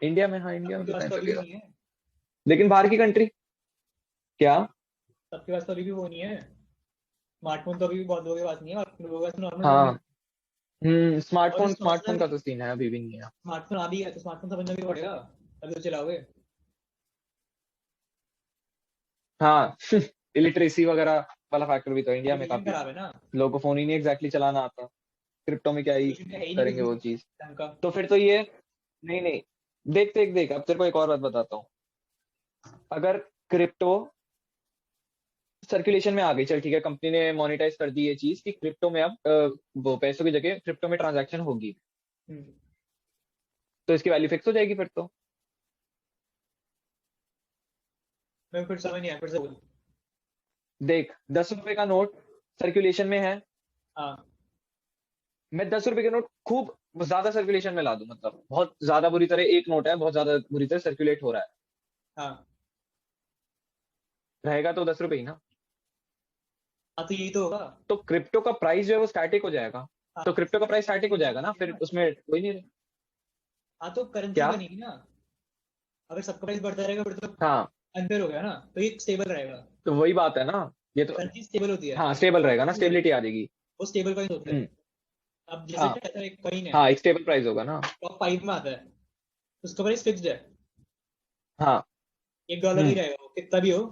इंडिया में, हाँ इंडिया में सबके तो पास टाइम तो अभी भी लगेगा, नहीं है। लेकिन बाहर की कंट्री क्या। सबके पास तो अभी भी वो नहीं है। स्मार्टफोन तो अभी भी बहुत लोगों के पास नहीं है, और लोगों के पास नॉर्मल फोन हाँ है। और स्मार्टफोन स्मार्टफोन स्मार्टफोन का तो सीन है अभी भी नहीं है। स्मार्टफोन आ भी है तो स्मार्टफोन समझना भी पड़ेगा, अभी तो चलाओगे। हाँ इलिटरेसी वगैरह वाला फैक्टर भी तो इंडिया में एजुकेशन काफी है, खराब है ना। लोगों को फोन ही नहीं एग्जैक्टली चलाना आता, क्रिप्टो में क्या ही एजुकेशन का है ही नहीं कुछ करेंगे भी वो चीज। ढंग का। तो फिर तो ये, नहीं नहीं, देख देख देख अब तेरे को एक और बात बताता हूँ। अगर क्रिप्टो सर्कुलेशन में आ गई, चल ठीक है कंपनी ने मोनेटाइज कर दी ये चीज कि क्रिप्टो में अब वो पैसों की जगह क्रिप्टो में ट्रांजैक्शन होगी, हम्म। तो इसकी वैल्यू फिक्स हो जाएगी फिर तो। मैं फिर समझ नहीं आया, फिर से बोल। देख 10 रुपए का नोट सर्कुलेशन में है, हाँ मैं 10 रुपए के नोट खूब ज्यादा सर्कुलेशन में ला दूं, मतलब बहुत ज्यादा बुरी तरह एक नोट है बहुत ज्यादा बुरी तरह सर्कुलेट हो रहा है, हाँ रहेगा तो 10 रुपए ही ना। हाँ, तो यही तो होगा। तो क्रिप्टो का प्राइस जो है वो स्टैटिक हो जाएगा, हाँ तो क्रिप्टो का प्राइस स्टैटिक हो जाएगा ना, करेंगे फिर ना। उसमें कोई नहीं। हाँ तो करेंसी क्या, बनेगी ना। अगर सबका प्राइस बढ़ता रहेगा फिर तो हाँ अनफेयर हो गया ना, तो ये स्टेबल रहेगा। तो वही बात है ना, ये तो, करेंसी स्टेबल होती है। हाँ स्टेबल रहेगा ना, वो स्टेबिलिटी आ जाएगी। स्टेबल कॉइन होता है। हम्म। अब जैसे हाँ टेथर एक कॉइन है, हाँ एक स्टेबल प्राइस होगा ना। टॉप 5 में आता है, उसका प्राइस फिक्स्ड है। हाँ। $1 ही हम्म। रहेगा, वो कितना भी हो।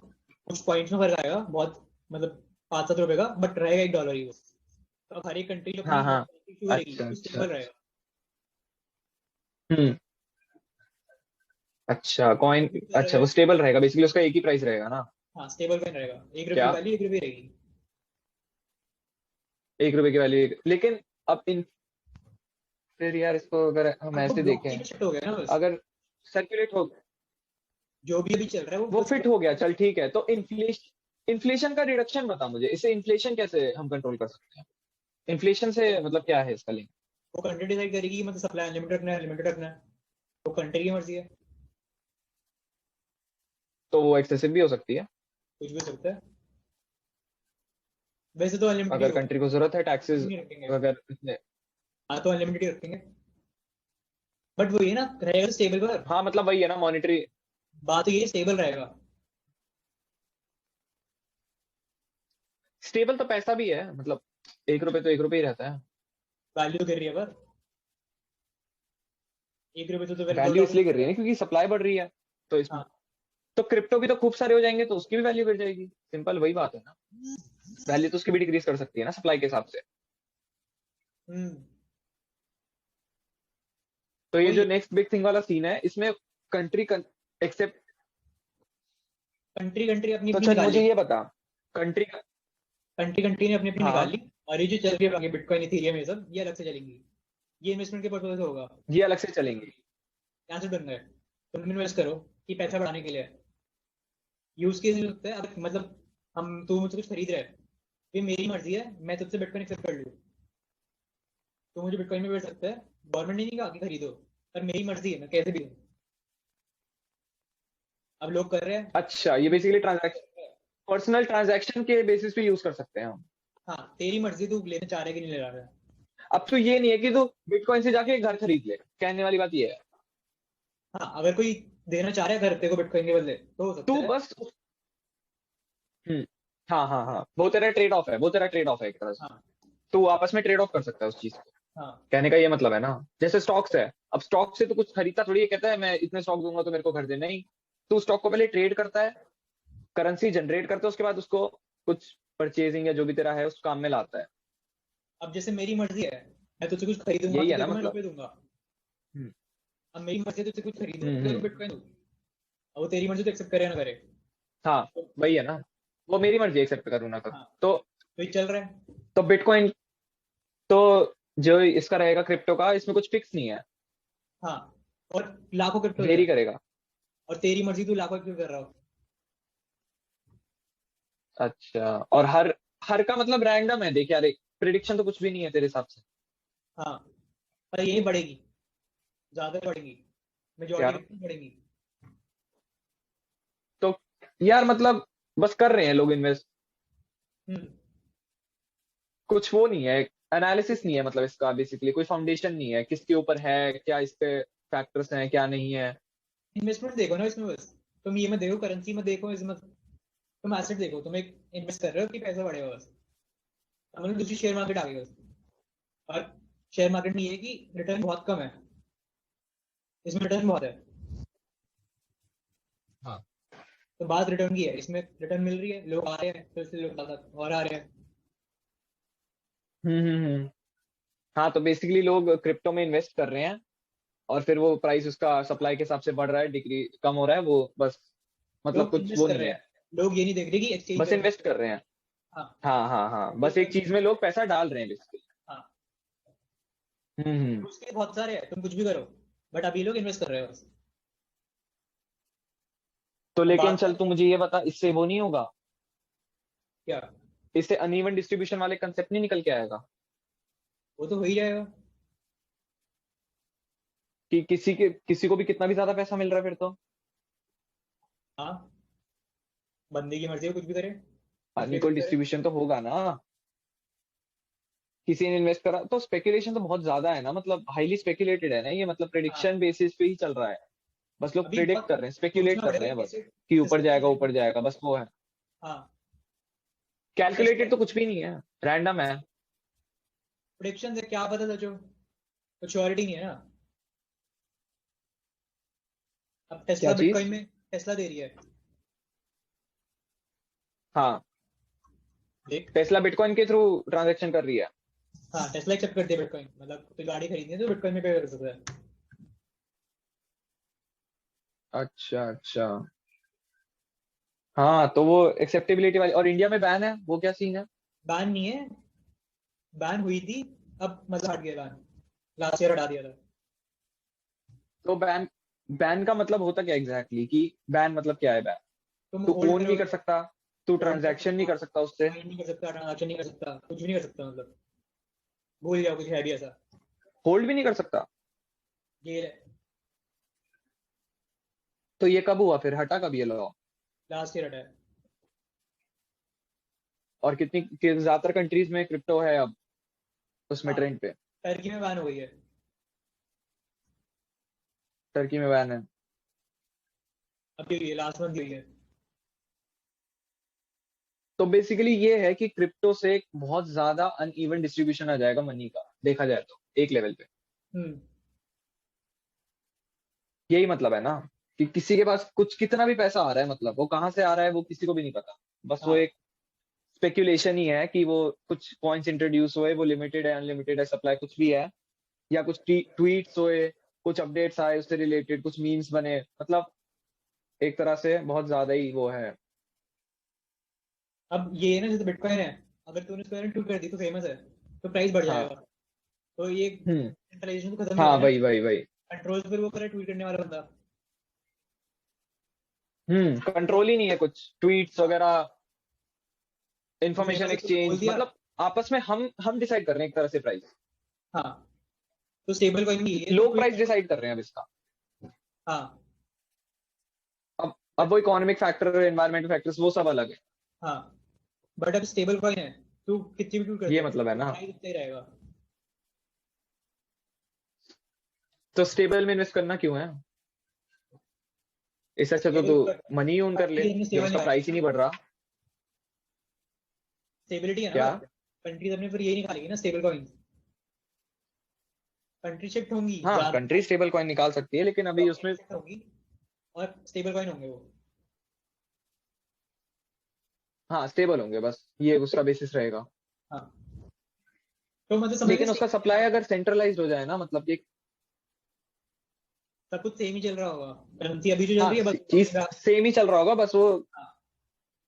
कुछ पॉइंट्स में फर्क आएगा बहुत, मतलब 5-7 रुपए का, बट रहेगा $1 ही वो। तो अब हर एक कंट्री हाँ अपनी हाँ। इशू करेगी अच्छा तो अच्छा स्टेबल अच्छा। रहेगा। हम्म। अच्छा कॉइन, अच्छा वो $1 स्टेबल रहेगा बेसिकली, उसका एक ही प्राइस रहेगा ना। हाँ स्टेबल कॉइन रहेगा, 1 रुपये क्या, की वैल्यू 1 रुपये रहेगी। 1 रुपए की वैल्यू, लेकिन अब इन, फिर यार इसको अगर हम अब वो ऐसे ब्लॉकचेन देखें, में शिफ्ट हो गया ना बस। अगर सर्कुलेट हो, जो भी अभी चल रहा है वो वो बस फिट हो गया blockchain चल ठीक है, तो इन्फ्लेशन का रिडक्शन बता मुझे, इससे इन्फ्लेशन कैसे हम कंट्रोल कर सकते हैं, इन्फ्लेशन से मतलब क्या है इसका लिंक। वो कंट्री डिसाइड करेगी कि मतलब सप्लाई अनलिमिटेड रखना है, लिमिटेड रखना है। वो कंट्री की मर्जी है। तो वो एक्सेसिव भी हो सकती है, कुछ भी हो सकता है। वैसे तो अनलिमिटेड ही अगर होगा। कंट्री को जरूरत है टैक्सेस नहीं रखेंगे। अगर इतने। हाँ तो अनलिमिटेड ही रखेंगे। बट वो ये ना रहेगा स्टेबल पर। हाँ मतलब वही है ना मॉनेटरी, बात तो ये स्टेबल रहेगा। स्टेबल तो पैसा भी है, मतलब 1 रुपए तो 1 रुपए ही रहता है। वैल्यू गिर रही है पर 1 रुपये तो फिर वैल्यू $2 इसलिए हो गिर रही है जाएगा। ना क्योंकि सप्लाई बढ़ रही है, तो इसमें हाँ। तो क्रिप्टो भी तो खूब सारे हो जाएंगे तो उसकी भी वैल्यू गिर जाएगी, सिंपल वही बात है ना, वैल्यू तो उसकी भी डिक्रीज कर सकती है ना सप्लाई के हिसाब से। हम्म। तो ये जो वही नेक्स्ट बिग थिंग वाला सीन है इसमें कंट्री एक्सेप्ट, कंट्री कंट्री अपनी तो अपनी चल निकाल मुझे लेगी। ये बता, कंट्री का, कंट्री कंट्री ने अपनी अपनी निकाल हाँ ली। और ये जो चल रही है आगे बिटकॉइन इथेरियम ये सब, ये अलग से चलेंगी। ये इन्वेस्टमेंट के पर्पज से होगा। ये अलग से चलेंगे। यहाँ से ढंग है। तुम इन्वेस्ट करो कि पैसा बढ़ाने के लिए। यूज केस हो सकता है, अब मतलब हम तू मुझसे कुछ खरीद रहा है, ये मेरी मर्जी है, मैं तुझसे बिटकॉइन एक्सेप्ट कर लूँ। तो मुझे बिटकॉइन में बेच सकता है। गवर्नमेंट ने नहीं कहा कि खरीदो, पर मेरी मर्जी है, मैं कैसे भी दूँ। अब लोग कर रहे हैं। अच्छा ये बेसिकली ट्रांजैक्शन, पर्सनल ट्रांजैक्शन के बेसिस पे यूज कर सकते हैं हम। हाँ तेरी मर्जी, तू लेना चाह रहा है कि नहीं ले रहा है। अब तो ये नहीं है कि तू बिटकॉइन से जाके एक घर खरीद ले, कहने वाली बात ये है, हाँ अगर कोई देना चाह रहा है घर पे को बिटकॉइन के बदले तो हो सकता तू है। बस, हम्म, हाँ हाँ हाँ वो तेरा ट्रेड ऑफ है, वो तेरा ट्रेड ऑफ है एक तरह से, हाँ तू आपस में ट्रेड ऑफ कर सकता है उस चीज को, हाँ कहने का ये मतलब है ना। जैसे स्टॉक्स है, अब स्टॉक से तो कुछ खरीदता थोड़ी है, कहता है मैं इतने स्टॉक दूंगा तो मेरे को घर दे, नहीं, तू स्टॉक को पहले ट्रेड करता है, करेंसी जनरेट करता है, उसके बाद उसको कुछ परचेजिंग या जो भी तेरा है उस काम में लाता है। अब जैसे मेरी मर्जी है, मैं तुझसे कुछ खरीदूंगा यही तो है ना देखो मैं मतलब। रुपए दूंगा। हम्म अब मेरी मर्जी है तुझसे कुछ खरीदूं तो देखो हम्म। बिटकॉइन दूं। अब वो तेरी मर्जी तो एक्सेप्ट करे या ना करे। हाँ तो, वही है ना, वो मेरी मर्जी एक्सेप्ट करूँ ना करूँ। हाँ, तो तो ये चल रहा है। बिटकॉइन तो जो इसका रहेगा क्रिप्टो का, इसमें कुछ फिक्स नहीं है, हाँ, और लाखों क्रिप्टोज है, वेरी करेगा। और तेरी मर्जी तू लाखों क्यों कर रहा हो। अच्छा, और हर हर का मतलब रैंडम है, देख यार, प्रिडिक्शन तो कुछ भी नहीं है तेरे हिसाब से। हाँ, पर यही बढ़ेगी, ज्यादा बढ़ेगी, मेजोरिटी यार कितनी बढ़ेगी। तो यार मतलब बस कर रहे हैं लोग इन्वेस्ट, हम्म। कुछ वो नहीं है, एनालिसिस नहीं है मतलब इसका, बेसिकली कोई फाउंडेशन नहीं है किसके ऊपर है, क्या इस पे फैक्टर्स हैं क्या नहीं है। इन्वेस्टमेंट देखो ना इसमें बस, तुम ये मत देखो, करेंसी मत देखो, इसमें मत, तुम एसेट देखो, तुम एक इन्वेस्ट कर रहे हो कि पैसा बढ़ेगा बस। अब मतलब दूसरी शेयर मार्केट आ गई बस, और शेयर मार्केट में ये है कि रिटर्न बहुत कम है, इसमें रिटर्न बहुत है। हाँ। तो बात रिटर्न की है, इसमें रिटर्न मिल रही है, लोग आ रहे हैं, फिर से लोग ज्यादा और आ रहे हैं। हम्म। हाँ तो बेसिकली लोग क्रिप्टो में इन्वेस्ट कर रहे हैं, और फिर वो प्राइस उसका सप्लाई के हिसाब से बढ़ रहा है, डिग्री कम हो रहा है वो बस, मतलब लोग कुछ इन्वेस्ट वो कर नहीं रहे है, हैं, लोग ये नहीं देख रहे कि एक्सचेंज बस पे इन्वेस्ट कर रहे हैं। हाँ, हाँ हाँ हाँ, बस लोग एक चीज इन्वेस्ट में कर रहे लोग हैं। पैसा डाल रहे हैं बेसिकली। हाँ, हम्म। उसके बहुत सारे हैं, तुम कुछ भी करो, बट अभी लोग इन्वेस्ट कर रहे हो बस। तो अब लेकिन बात चल है तू मुझे ये बता, इससे वो नहीं होगा, क्या, इससे अनइवन डिस्ट्रीब्यूशन वाले कंसेप्ट नहीं निकल के आएगा, वो तो हो ही जाएगा। कि किसी को भी कितना भी ज्यादा पैसा मिल रहा है फिर तो। हाँ, बंदे की मर्जी है, कुछ भी करे, कुछ भी अनइक्वल कुछ करे। डिस्ट्रीब्यूशन तो होगा ना, किसी ने इन्वेस्ट करा तो स्पेकुलेशन तो बहुत ज्यादा है ना, मतलब हाईली स्पेकुलेटेड है ना ये, मतलब हाँ, प्रिडिक्शन बेसिस पे ही चल रहा है, बस लोग अभी प्रिडिक्ट बहुत कर रहे हैं, स्पेकुलेट सोचना कर पड़ेगा रहे कि हैं बस, कैसे कि सिस्टम डिजाइन ऊपर करना है। जाएगा, बस वो है। हाँ, कैलकुलेटेड तो कुछ भी नहीं है, रैंडम है। प्रोडिक्शन से क्या पता था जो, तो श्योरिटी नहीं है ना। अब क्या टेस्ला चीज? बिटकॉइन में टेस्ला दे रही है, हाँ, देख। टेस्ला बिटकॉइन के थ्रू ट्रांजेक्शन कर रही है। हाँ, टेस्ला एक्सेप्ट करती है बिटकॉइन, मतलब कोई गाड़ी खरीदनी है तो बिटकॉइन में पे कर सकता है। अच्छा अच्छा। हाँ तो वो एक्सेप्टेबिलिटी वाली, और इंडिया में बैन है, वो क्या सीन है? बैन नहीं है, बैन हुई थी, अब मतलब हट गया बैन, लास्ट ईयर हटा दिया था। तो बैन बैन का मतलब होता क्या एग्जैक्टली exactly? कि बैन मतलब क्या है बैन? तुम तू होल्ड ओन नहीं करोगे, कर सकता, तू होल्ड नहीं कर ट्रांजैक्शन नहीं सकता, कर सकता उससे। बाइंड नहीं कर सकता, ट्रांजैक्शन नहीं कर सकता, कुछ भी नहीं कर सकता, मतलब भूल जाओ कुछ है भी ऐसा। होल्ड भी नहीं कर सकता? ये तो ये कब हुआ फिर, हटा कब ये लॉ? लास्ट ईयर हटा है। और ज्यादातर कंट्रीज में क्रिप्टो है अब उसमें हाँ, ट्रेंड पे। टर्की में बैन हो गई है, टर्की में बैन है। अभी हुई है, लास्ट मंथ हुई है। तो बेसिकली ये है कि क्रिप्टो से एक बहुत ज्यादा अनइवन डिस्ट्रीब्यूशन आ जाएगा मनी का, देखा जाए तो एक लेवल पे। हम्म। यही मतलब है ना, कि किसी के पास कुछ कितना भी पैसा आ रहा है, मतलब वो कहाँ से आ रहा है वो किसी को भी नहीं पता, बस वो हाँ, एक स्पेक्यूलेशन ही है कि वो कुछ कॉइन्स इंट्रोड्यूस हुए, वो लिमिटेड है अनलिमिटेड है सप्लाई कुछ भी है, या कुछ ट्वीट्स हुए, कुछ अपडेट्स आए उससे रिलेटेड, कुछ मीम्स बने, मतलब एक तरह से बहुत ज्यादा ही वो है। अब ये है ना, जैसे बिटकॉइन है, अगर तूने इसको ट्वीट कर दी तो फेमस है, तो प्राइस बढ़ हाँ। जाएगा। तो ये हम्म। सेंट्रलाइजेशन तो खत्म ही हो हाँ गया ना, वही वही वही। कंट्रोल फिर वो करे ट्वीट करने वाला बंदा। कंट्रोल ही नहीं है कुछ, ट्वीट्स हाँ, वगैरह, तो इंफॉर्मेशन फेमस है तो बोल एक्सचेंज, दिया। मतलब आपस में हम डिसाइड कर रहे हैं एक तरह से प्राइस, हाँ, तो स्टेबल कॉइन भी है, तो लोग ट्वीट प्राइस करो। डिसाइड कर रहे हैं अब इसका। हाँ, अब बट वो इकोनॉमिक फैक्टर, एनवायरमेंटल फैक्टर्स वो सब अलग है। हाँ, बट अब स्टेबल कॉइन है, तू कितनी भी ट्वीट कर ये दे, मतलब है तो ना। प्राइस उतना ही रहेगा। तो स्टेबल में इन्वेस्ट करना क्यों है? इससे अच्छा तो स्टेबल तू मनी यून कर ले, कंट्रीज अपने जब स्टेबल उसका प्राइस ही नहीं निकालेगी, बढ़ रहा। स्टेबिलिटी है ना क्या? बस, कंट्रीज अपने फिर ये निकालेगी ना स्टेबल कॉइन, कंट्री शिफ्ट होंगी हाँ ज्यादा, कंट्री स्टेबल कॉइन निकाल सकती है, लेकिन अभी डॉलर में उसमें शिफ्ट होंगी, और स्टेबल कॉइन होंगे वो। हाँ स्टेबल होंगे, बस ये उसका बेसिस रहेगा। हाँ, तो मतलब समझ लेकिन रहे उसका सप्लाई अगर सेंट्रलाइज्ड हो जाए ना, मतलब ये, सब कुछ सेम ही चल रहा होगा, करेंसी अभी जो चल हाँ रही है बस चीज सेम ही चल रहा होगा बस वो, हाँ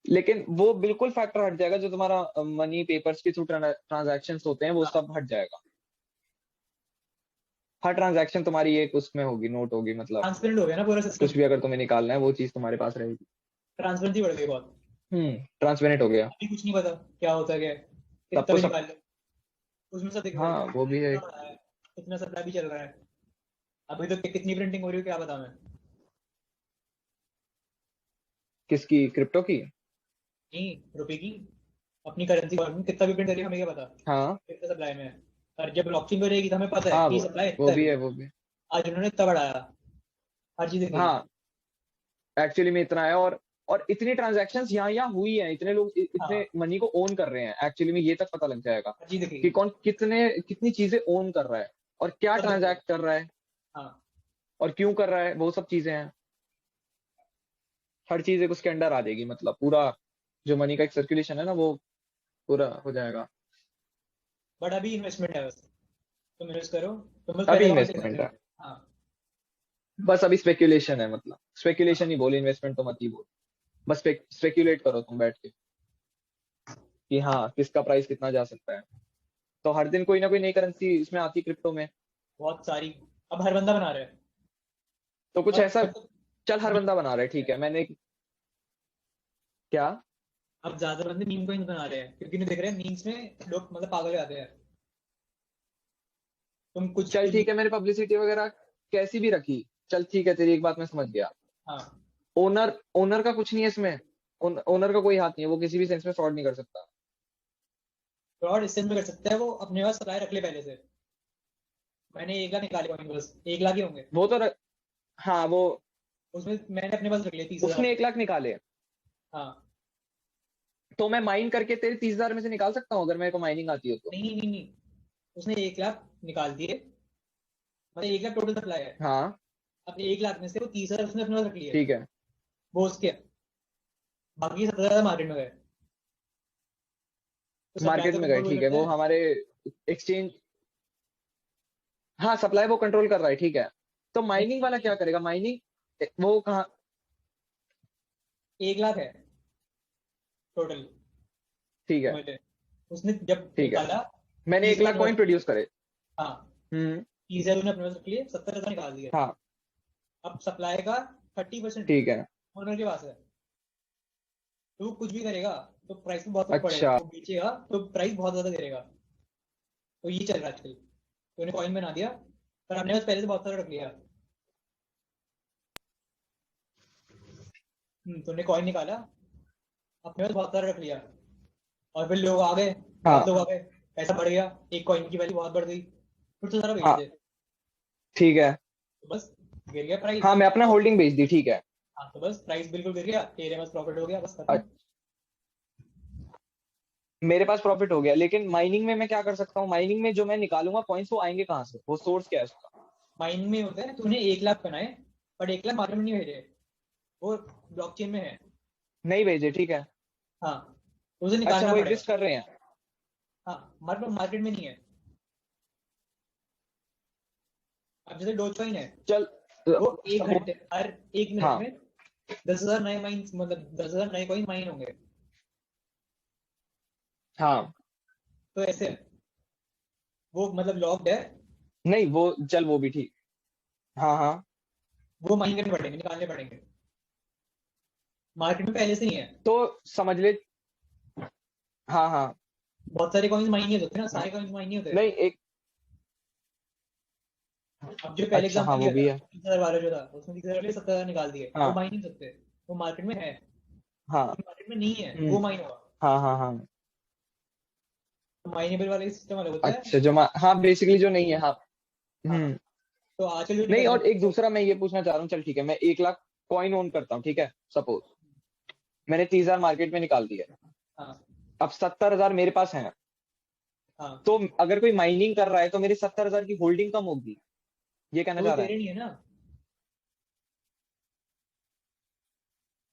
लेकिन वो बिल्कुल फैक्टर हट जाएगा, जो तुम्हारा मनी पेपर्स के थ्रू ट्रांजैक्शन होते हैं वो हाँ, सब हट जाएगा। हर ट्रांजैक्शन तुम्हारी एक उसमें होगी, नोट होगी, मतलब ट्रांसपेरेंट हो गया ना पूरा सिस्टम, कुछ भी अगर तुम्हें निकालना है वो चीज तुम्हारे पास रहेगी। ट्रांसपेरेंसी बढ़ गई बहुत। ट्रांसपेरेंट हो गया। अभी कुछ नहीं पता क्या होता है क्या है, तब कितना तो भी सब, निकाल लो उसमें सब दिखेगा हाँ वो भी है। कितना बड़ा है, कितना सप्लाई भी चल रहा है। अभी तो कितनी प्रिंटिंग हो रही है क्या पता मैं, किसकी, क्रिप्टो की? नहीं रुपए की, अपनी करेंसी गवर्नमेंट कितना भी प्रिंट करेगी हमें क्या पता हाँ कितना सप्लाई में है। और जब ब्लॉकचेन पे रहेगी तो हमें पता है हाँ, कि सप्लाई वो इतना है भी अभी, है, वो भी। आज उन्होंने इतना बढ़ाया, हर चीज दिखेगी। हाँ एक्चुअली में इतना है, और इतनी ट्रांजैक्शंस यहाँ यहाँ हुई है, इतने लोग इतने हाँ, मनी को ओन कर रहे हैं, एक्चुअली में ये तक पता लग जाएगा हर चीज कि दिखेगी, कौन कितने कितनी चीजें ओन कर रहा है, और क्या सब दिखेगा। ट्रांजैक्ट कर रहा है, हाँ, और क्यों कर रहा है, वो सब चीजें हैं। हर चीज एक उसके अंडर आ जाएगी, मतलब पूरा जो मनी का एक सर्कुलेशन है ना, वो पूरा हो जाएगा। बट अभी इन्वेस्टमेंट है बस, तुम इन्वेस्ट करो, तुम बस अभी पहले कमाते इन्वेस्टमेंट जाते हो। है, हाँ, बस अभी स्पेक्यूलेशन है, मतलब हाँ, स्पेक्यूलेशन ही बोल, इन्वेस्टमेंट तो मत ही बोल। बस स्पेक्यूलेट करो तुम बैठ के कि हाँ किसका प्राइस कितना जा सकता है। तो हर दिन कोई ना कोई नई करेंसी इसमें आती क्रिप्टो में। बहुत सारी, अब हर बंदा बना रहा है। तो कुछ और ऐसा, मतलब चल हर मीम, बंदा बना रहा है, ठीक है, मैंने क्या, अब ज्यादा बंदे मीम कॉइन्स बना रहे हैं क्योंकि नहीं देख रहे हैं मीम्स में लोग मतलब पागल हो जाते हैं। तुम कुछ चल कुछ ठीक है, मैंने पब्लिसिटी वगैरह कैसी भी रखी, चल ठीक है, तेरी एक बात मैं समझ गया। हाँ, ओनर ओनर का कुछ नहीं है इसमें, ओनर का कोई हाथ नहीं है, वो किसी भी सेंस में फ्रॉड नहीं कर सकता। फ्रॉड इससे में कर सकता है वो अपने पास सप्लाई रख ले पहले से। मैंने 1 लाख निकाले कॉइन बस, 1 लाख ही होंगे वो तो हाँ वो, उसमें, मैंने अपने पास रख लिया 30,000 उसने के। 1 लाख निकाले, हाँ, तो मैं माइन करके तेरे 30,000 में से निकाल सकता हूँ अगर मेरे को माइनिंग आती हो तो। नहीं नहीं नहीं, उसने 1 लाख निकाल दिए, मतलब 1 लाख टोटल सप्लाई है। हाँ अब 1 लाख में से वो 30,000 उसने अपने पास रख लिए, ठीक है, वो उसके, बाकी 70,000 मार्केट में गए, तो सप्लाई मार्केट तो में गए, कंट्रोल हो ठीक है, सकता वो है। हमारे एक्सचेंज, हाँ सप्लाई वो कंट्रोल कर रहा है, ठीक है। तो नहीं माइनिंग नहीं वाला नहीं, क्या करेगा, माइनिंग वो कहाँ, 1 लाख है टोटल, ठीक है, समझ ले। उसने जब ठीक है, निकाला मैंने तीस 1 लाख हजार कॉइन प्रोड्यूस करे। हाँ, हम्म। 30,000 उसने अपने पास रख लिए, 70,000 निकाल दिए। हाँ अब सप्लाई का 30% ठीक है। ओनर के पास है, तो वो कुछ भी करेगा तो प्राइस में बहुत फर्क पड़ेगा, अच्छा, वो बेचेगा तो प्राइस बहुत ज्यादा गिरेगा। तो ये चल रहा है आजकल, तो उन्हें कॉइन बना दिया, पर हमने बस पहले से बहुत सारा रख लिया। तो उन्हें कॉइन निकाला, अपने पास बहुत सारा रख लिया, और फिर लोग आ गए, बहुत हाँ लोग आ गए, पैसा बढ़ गया, एक कॉइन की वैल्यू बहुत बढ़ गई, फिर तो सारा बेच हाँ दे, ठीक है। तो बस गिर गया प्राइस। हाँ मैं अपना होल्डिंग बेच दी, ठीक है। हाँ, तो बस प्राइस बिल्कुल गिर गया, तेरे पास प्रॉफिट हो गया, बस खत्म। मेरे पास प्रॉफिट हो गया, लेकिन माइनिंग में मैं क्या कर सकता हूँ, माइनिंग में जो मैं निकालूंगा पॉइंट्स वो आएंगे कहाँ से, वो सोर्स क्या है उसका? माइनिंग में होता है तूने 1 लाख बनाए, बट 1 लाख मार्केट में नहीं भेजे, वो ब्लॉकचेन में है। नहीं भेजे, ठीक है। हाँ, तो उसे अच्छा निकालना वो पड़ेगा। एग्जिस्ट कर रहे हैं। हाँ, मार्केट में नहीं है। अब जैसे डोज कॉइन है, चल वो एक सपोज, घंटे हर 1 मिनट हाँ में 10,000 नए माइन, मतलब 10,000 नए कॉइन माइन होंगे, हाँ, तो ऐसे है। वो मतलब लॉक्ड है, नहीं वो, चल वो भी ठीक, हाँ हाँ। वो माइन करने पड़ेंगे, निकालने पड़ेंगे, मार्केट में पहले से ही है। तो समझ ले, हाँ हाँ। बहुत सारे कॉइन्स माइन नहीं होते ना, हाँ, सारे कॉइन्स माइन नहीं होते। नहीं एक, अब जो पहले अच्छा हाँ एग्जांपल वो लिया भी था है। 30,000 वाला जो था, उसमें 30,000 लिए 70,000 निकाल दिए, वो हाँ माइन नहीं सकते, वो मार्केट में है, हाँ। जो मार्केट में नहीं है हम्म। वो माइन होगा। हाँ हाँ हाँ। तो माइनेबल वाला सिस्टम अलग होता है। अच्छा जो हाँ बेसिकली जो नहीं है, हाँ। हाँ, हम्म। तो आजकल जो नहीं, निकल रहे और एक हैं, दूसरा मैं ये पूछना चाह रहा हूँ, चल ठीक है, मैं 1 लाख कॉइन ओन करता हूँ, ठीक है, सपोज मैंने 30,000 मार्केट में निकाल दिया, हाँ अब 70,000 मेरे पास है, हाँ, तो अगर कोई माइनिंग कर रहा है तो मेरी 70,000 की होल्डिंग कम होगी, ये कहना तो वो चाह रहा है? तेरे नहीं है ना,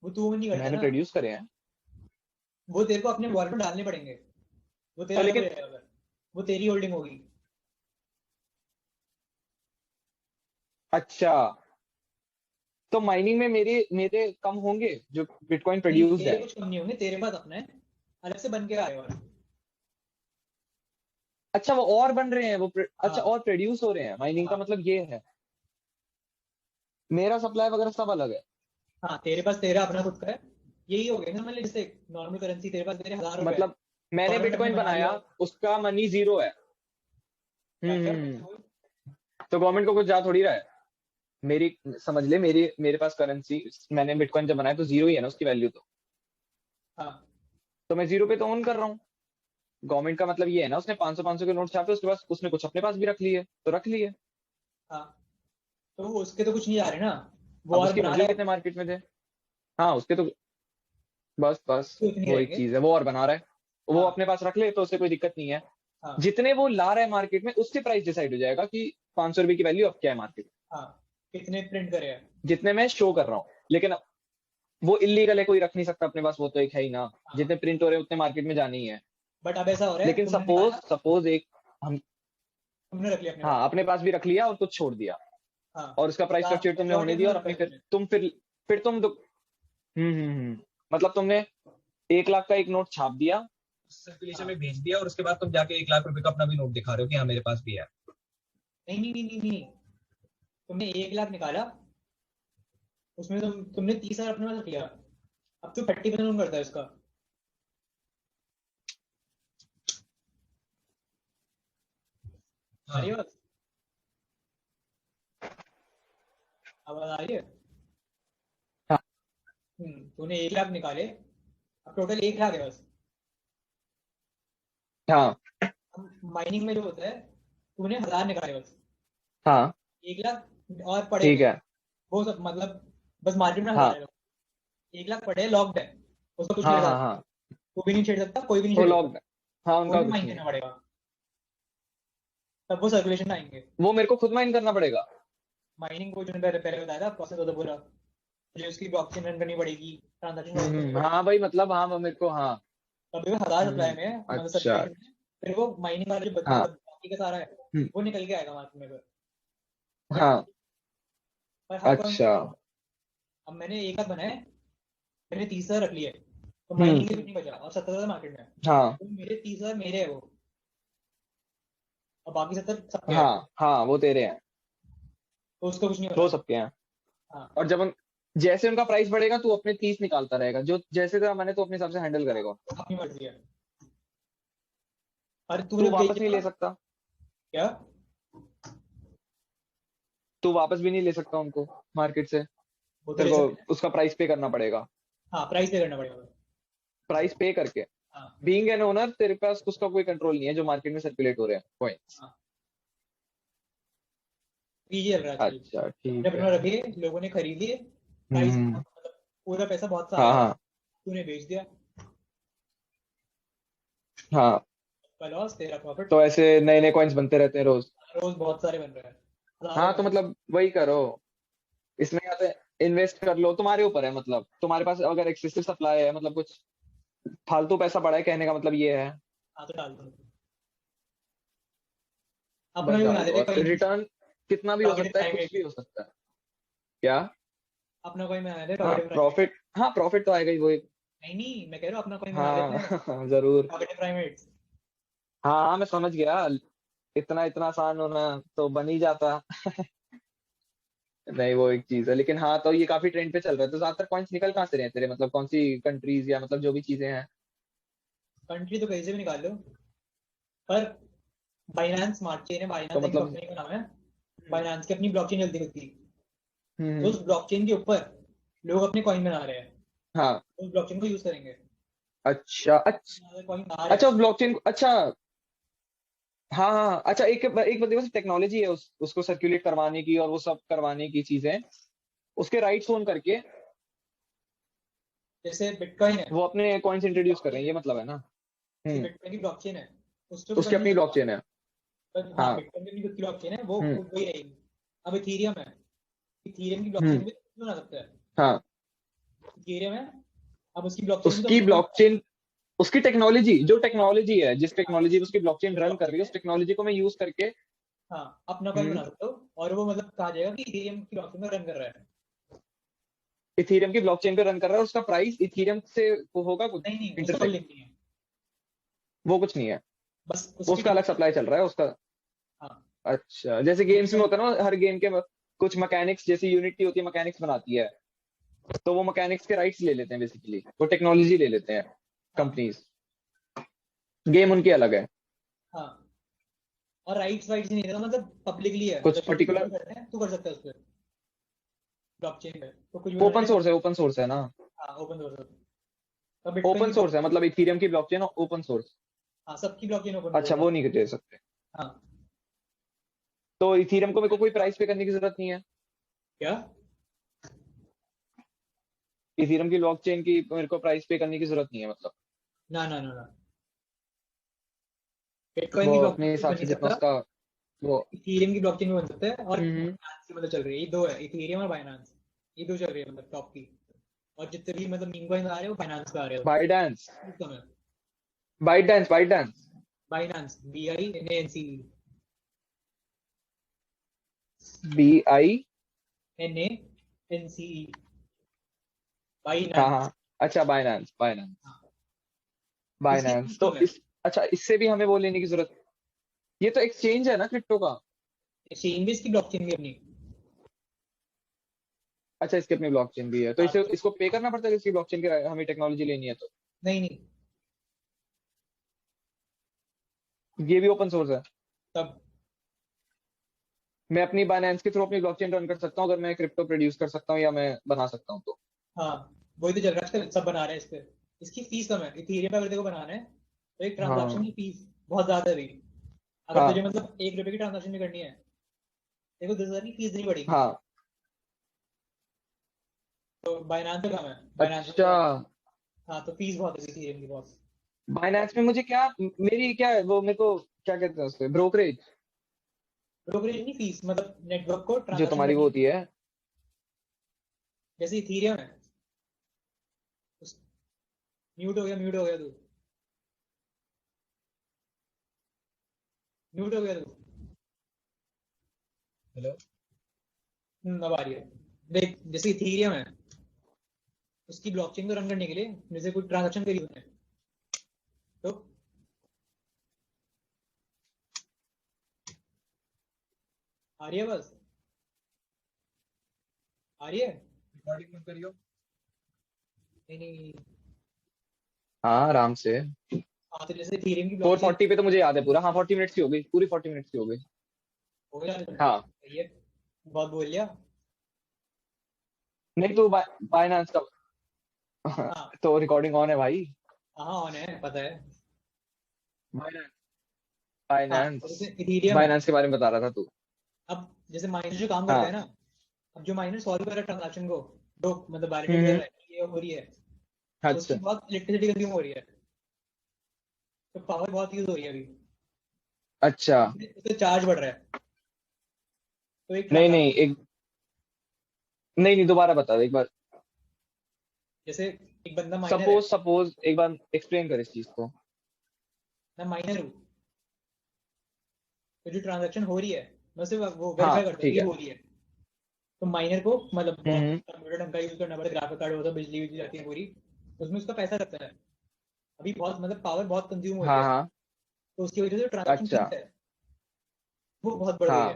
वो तू नहीं करता मैंने ना। प्रोड्यूस करे हैं। वो तेरे को अपने वॉलेट में डालने पड़ेंगे, वो तेरा और अलग हो लेकिन जाएगा फिर, वो तेरी होल्डिंग होगी। अच्छा, तो माइनिंग में मेरे मेरे कम होंगे जो बिटकॉइन नहीं, प्रोड्यूस्ड तेरे है। कुछ कम नहीं होंगे, तेरे पास अपना है, अलग से बन के आएगा। अच्छा वो और बन रहे हैं अच्छा हाँ और प्रोड्यूस हो रहे हैं, माइनिंग का हाँ मतलब ये है। मेरा सप्लाई वगैरह सब अलग है। हाँ, तेरे पास तेरा अपना खुद का है। यही हो गया ना, मतलब जैसे नॉर्मल करेंसी तेरे पास मेरे 1,000 रुपए है, मतलब मैंने गवर्नमेंट अपने बिटकॉइन बना बनाया, लिया। उसका मनी जीरो है। क्या क्या? तो गवर्नमेंट को कुछ जा थोड़ी रहा है। मेरी समझ ले, मेरे पास करेंसी, मैंने बिटकॉइन जब बनाया तो जीरो ही है ना उसकी वैल्यू हाँ तो मैं जीरो पे तो ओन कर रहा हूँ। गवर्नमेंट का मतलब ये है ना, उसने 500 के नोट छापे, उसके बाद उसने कुछ अपने पास भी रख लिए तो रख लिए। हाँ, तो वो उसके तो कुछ नहीं जा रहे ना, वो अब और उसकी बना वैल्यू रहा है, कितने मार्केट में थे। हाँ उसके तो बस बस तो इतनी वो एक रहेंगे। चीज है, वो और बना रहा है। वो हाँ अपने पास रख ले तो उससे कोई दिक्कत नहीं है। हाँ जितने वो ला रहा है मार्केट में उससे प्राइस डिसाइड हो जाएगा कि 500 रुपए की वैल्यू अब क्या है मार्केट में, हाँ, कितने प्रिंट करे हैं। जितने मैं शो कर रहा हूँ। लेकिन वो इलीगल है, कोई रख नहीं सकता अपने पास, वो तो एक है ही ना। हाँ, जितने प्रिंट हो रहे हैं उतने मार्केट में जाने ही है। बट अब ऐसा हो रहा है, लेकिन तुमने सपोज निकाला, सपोज एक हम, तुमने रख लिया अपने पास। हाँ अपने पास भी रख लिया और कुछ छोड़ दिया, हाँ, और उसका प्राइस फ्लक्चुएट तुमने मेजोरिटी होने अपने दिया पास और रखा अपनी है फिर तुमने। तुम फिर तुम मतलब तुमने 1 लाख का एक नोट छाप दिया, सर्कुलेशन हाँ, में भेज दिया, और उसके बाद तुम जाके 1 लाख रुपए का अपना भी नोट दिखा रहे हो कि हाँ मेरे पास भी है। नहीं नहीं नहीं नहीं नहीं, तुमने 1 लाख निकाला, उसमें तुमने 30,000 अपने पास रख लिया, अब तो 30% लोन करता है उसका। आ रही हाँ है बात? आवाज आ रही है? हाँ तूने 1 लाख निकाले, अब टोटल 1 लाख है बस। हाँ माइनिंग में जो होता है, तूने 1,000 निकाले बस, हाँ 1 लाख और पड़े ठीक हुए हैं, है। वो सब मतलब बस मार्जिन में 1,000 हाँ है। 1 लाख पड़े, लॉक्ड है, उसको कुछ नहीं हाँ कर हाँ सकता, हाँ वो भी नहीं छेड़ सकता, कोई भी नहीं वो छेड़ सकता, लॉग, हाँ वो उनका भी कुछ माइन नहीं है। करना पड़ेगा, तब वो सर्कुलेशन में आएंगे। वो मेरे को खुद माइन करना पड़ेगा। माइनिंग को जो पहले पहले बताया था प्रोसेस होता है पूरा, मुझे उसकी ब्लॉकचेन रन करनी पड़ेगी, ट्रांजैक्शन करनी पड़ेगी, हाँ भाई मतलब हाँ वो मेरे को हाँ। तभी वो 1,000 सप्लाई में मतलब अच्छा। सर्कुलेशन में, फिर वो माइनिंग वाला जो हाँ मतलब बाकी का सारा है, हम्म, वो निकल के आएगा मार्केट में फिर। बट हाँ पर हर कॉइन अच्छा। अब मैंने 1 लाख बनाए, मैंने 30,000 रख लिए, तो हम्म माइनिंग के लिए कुछ नहीं बचा, और 70,000 मार्केट में है। हाँ तो मेरे 30,000 मेरे है वो, और बाकी 70 सबके है, हाँ हाँ वो तेरे हैं, तो उसका कुछ नहीं वो होता। सबके हैं। हाँ, और जैसे उनका प्राइस बढ़ेगा तू अपने 30 निकालता रहेगा, जो जैसे तेरा मैंने तो अपने हिसाब से हैंडल करेगा। अपनी मर्जी है, और तू तूने वापस नहीं बेचना। ले सकता, क्या? तू वापस भी नहीं ले सकता उनको मार्केट से। वो तो तेरे ले को सकते हैं। उसका प्राइस पे करना पड़ेगा, हाँ, प्राइस पे करना पड़ेगा। प्राइस पे करके। हाँ बीइंग एन ओनर तेरे पास उसका कोई कंट्रोल नहीं है जो मार्केट में सर्कुलेट हो रहे हैं कॉइन्स। हाँ, पीजी चल रहा है आजकल, अच्छा अपने ठीक अपने है। रखे, लोगों ने खरीद लिए, प्राइस हम्म मतलब पूरा पैसा बहुत सा हाँ आया, हाँ तूने बेच दिया, हाँ। का लॉस, तेरा प्रॉफिट। तो ऐसे नए नए कॉइन्स बनते रहते हैं रोज। रोज बहुत सारे बन रहे हैं, हजारों हाँ तो बन रहे मतलब वही करो, इसमें या तो इन्वेस्ट कर लो, तुम्हारे ऊपर है। मतलब तुम्हारे पास अगर एक्सेसिव सप्लाई है, मतलब कुछ फालतू पैसा पड़ा है, कहने का मतलब ये है। हैं। हाँ, तो डाल दो, अपना बस भी बना डाल दो, देते और कहीं, रिटर्न कितना भी हो टारगेटेड सकता है, कुछ प्राइवेट, भी हो सकता है। क्या। अपना कोई बना देते हाँ टारगेटेड प्राइवेट। प्रॉफिट, हाँ प्रॉफिट तो आएगा ही वो एक। नहीं नहीं, मैं कह रहा हूँ अपना कोई बना देते हाँ हैं, जरूर। Targeted private. हाँ हाँ मैं समझ गया, इतना इतना आसान होना तो बन ही जाता। नहीं वो एक चीज है, लेकिन हाँ तो ये काफी ट्रेंड पे चल रहा है। तो ज्यादातर पॉइंट्स निकल कहाँ से रहे हैं तेरे, मतलब कौन सी कंट्रीज या मतलब जो भी चीजें हैं। कंट्री तो कहीं से भी निकाल लो, पर बाइनांस स्मार्ट चेन है, तो बाइनांस एक मतलब कंपनी का नाम है, हम्म बाइनांस की अपनी ब्लॉकचेन चलती होती है, तो हम्म, उस ब्लॉकचेन के ऊपर लोग अपने कॉइन बना रहे हैं, हाँ उस ब्लॉकचेन को यूज करेंगे, अच्छा कॉइन आ रहे अच्छा हैं। उस ब्लॉकचेन, अच्छा हाँ हाँ हाँ, अच्छा एक बंदे पास टेक्नोलॉजी है उसको सर्कुलेट करवाने की और वो सब करवाने की चीजें, उसके राइट्स ओन करके जैसे बिटकॉइन है, वो अपने कॉइन्स इंट्रोड्यूस कर रहे ब्लॉकचेन हैं, ये है, मतलब है ना। जैसे हम्म बिटकॉइन की ब्लॉकचेन है, उस पर कोई उसकी बंद नहीं अपनी कर सकता, ब्लॉकचेन है। पर हाँ, हाँ बिटकॉइन की अपनी खुद की ब्लॉकचेन है, हम्म वो वही रहेगी। अब इथीरियम है, इथीरियम की ब्लॉकचेन हम्म भी बना सकता है, हाँ इथीरियम है, अब उसकी ब्लॉकचेन भी तो उसकी अपनी बना सकता है। ब्लॉकचेन, उसकी टेक्नोलॉजी, जो टेक्नोलॉजी है, जिस टेक्नोलॉजी पे उसकी ब्लॉकचेन रन कर रही है, उस blockchain, टेक्नोलॉजी को मैं यूज करके। हाँ अपना कॉइन हम्म। बना सकते हो, और वो मतलब कहा जाएगा कि इथेरियम की ब्लॉकचेन में रन कर रहा है। इथीरियम की ब्लॉकचेन पे रन कर रहा है, उसका प्राइस इथीरियम से वो होगा कुछ नहीं नहीं, उसका कोई इंटरसेक्ट? लिंक नहीं है, वो कुछ नहीं है, बस वो उसकी उसका अलग सप्लाई चल रहा है उसका। हाँ अच्छा, जैसे गेम्स में बिटकॉइन। होता है ना, हर गेम के कुछ मैकेनिक्स, जैसी यूनिटी होती है मैकेनिक्स बनाती है, तो वो मैकेनिक्स के राइट्स ले लेते हैं बेसिकली, वो टेक्नोलॉजी ले लेते हैं हाँ कंपनीज। गेम उनकी अलग है। हाँ, और राइट्स वाइट्स नहीं देता, मतलब पब्लिकली है, कुछ मतलब जो कुछ भी पर्टिकुलर करते हैं तू कर सकता है उस पर, ब्लॉकचेन पे तो कुछ भी बनाने ओपन का। सोर्स है, ओपन सोर्स है ना? हाँ ओपन सोर्स है, और बिटकॉइन ओपन की सोर्स है ब्लॉकचेन, मतलब इथीरियम की ब्लॉकचेन ओपन सोर्स। हाँ सबकी ब्लॉकचेन ओपन अच्छा, सोर्स है। वो नहीं दे सकते। हाँ तो इथीरियम को मेरे को कोई प्राइस पे करने की जरूरत नहीं है? क्या? इथीरियम की ब्लॉकचेन की मेरे को प्राइस पे करने की जरूरत नहीं है मतलब? ना ना ना ना, बिटकॉइन वो की अपने ब्लॉकचेन बन हिसाब नहीं से जितना सकता, उसका वो। इथेरियम की ब्लॉकचेन में बन सकता है, और हम्म। बाइनांस की मतलब चल रही है, ये दो है, इथेरियम और बाइनांस, ये दो चल रही है मतलब टॉप की। और जितने भी मतलब मीम कॉइन आ रहे हो बाइनांस पे आ रहे हो, बाइडेंस, इस समय बाइडेंस, बाइडेंस। Binance, BINANCE, BI। NANCE, हाँ बाइनांस। हाँ। अच्छा, बाइनेंस, बाइनेंस। हाँ, इसकी बाइनेंस फीस तो कम है, इस, अच्छा, इससे भी हमें वो लेने की जरूरत? ये तो एक्सचेंज है ना क्रिप्टो का? एक्सचेंज भी इसकी ब्लॉकचेन भी अपनी। अच्छा, इसकी अपनी ब्लॉकचेन भी है, तो हाँ इसे तो इसको पे करना पड़ता है इसकी ब्लॉकचेन की हमें टेक्नोलॉजी लेनी है तो? नहीं नहीं, ये भी ओपन सोर्स है? तब मैं अपनी बाइनेंस के थ्रू अपनी ब्लॉकचेन रन कर सकता हूँ, अगर मैं क्रिप्टो प्रोड्यूस कर सकता हूँ या मैं बना सकता हूँ तो? हाँ वही तो चल रहा है आजकल, सब बना रहे हैं इस पे। इसकी फीस कम है, इथेरियम पे अगर तेरे को बनाना है तो एक ट्रांजैक्शन हाँ की फीस बहुत ज्यादा है अभी। अगर तुझे हाँ मतलब 1 रुपए की ट्रांजैक्शन भी करनी है, तेरे को 10,000 की फीस देनी पड़ेगी। हाँ। तो बाइनांस पे कम है, बाइनांस पे अच्छा, तो, हाँ तो फीस बहुत है इथेरियम की बहुत। बाइनेंस में मुझे क्या, मेरी क्या है वो, मेरे को क्या कहते हैं उसके, ब्रोकरेज, ब्रोकरेज नहीं, फीस मतलब नेटवर्क को जो ट्रांजैक्शन तुम्हारी वो करने की होती फीस। है। जैसे इथेरियम है, म्यूट हो गया, म्यूट हो गया तू, म्यूट हो गया तू। हेलो। अब आ रही है। देख जैसे इथेरियम है, उसकी ब्लॉकचेन को रन करने के लिए जैसे कोई ट्रांजैक्शन करी उसने, तो आ रही है बस, आ रही है। रिकॉर्डिंग मत करियो। नहीं नहीं, हाँ, आराम से। हाँ तो जैसे इथेरियम की फोर ब्लॉकचेन फोर्टी पे तो मुझे याद है पूरा, हाँ 40 मिनट्स की हो गई, पूरी 40 मिनट्स की हो गई। हो गया तो हाँ। सही है, बहुत बोल लिया। नहीं तो बाइनेंस का। हाँ तो रिकॉर्डिंग ऑन है भाई। हाँ ऑन है पता है। बाइनेंस, हाँ तो बाइनेंस। जैसे इथेरियम है, बाइनेंस के बारे में बता रहा था तू? अब जैसे माइनर जो काम करता है हाँ। ना, अब जो माइनर सॉल्व कर रहा है ट्रांजैक्शन को, जो मतलब वैलिडेट कर हम्म। रहा है कि ये हो रही है, तो उसकी अच्छा बहुत इलेक्ट्रिसिटी कंज्यूम हो रही है, तो पावर बहुत यूज हो रही है अभी, अच्छा। उससे चार्ज बढ़ रहा है। तो एक नहीं नहीं, ट्रांजैक्शन, एक, नहीं नहीं, दोबारा बता दे एक बार। जैसे एक बंदा माइनर है, सपोज, सपोज एक बार एक्सप्लेन कर इस चीज को। मैं माइनर हूँ, तो जो ट्रांजैक्शन हो रही है मैं सिर्फ वो वेरीफाई हाँ करता हूँ ठीक कि है। ये हो रही है। तो माइनर को मतलब बहुत हम्म। कंप्यूटर ढंग का यूज करना पड़ता है, ग्राफिक कार्ड होता है, बिजली विजली जाती है पूरी, उसमें उसका पैसा लगता है, अभी बहुत मतलब पावर बहुत कंज्यूम हो रही हाँ है, हाँ। तो उसकी वजह से ट्रांजैक्शन अच्छा। फीस है वो बहुत बढ़ गई है। हाँ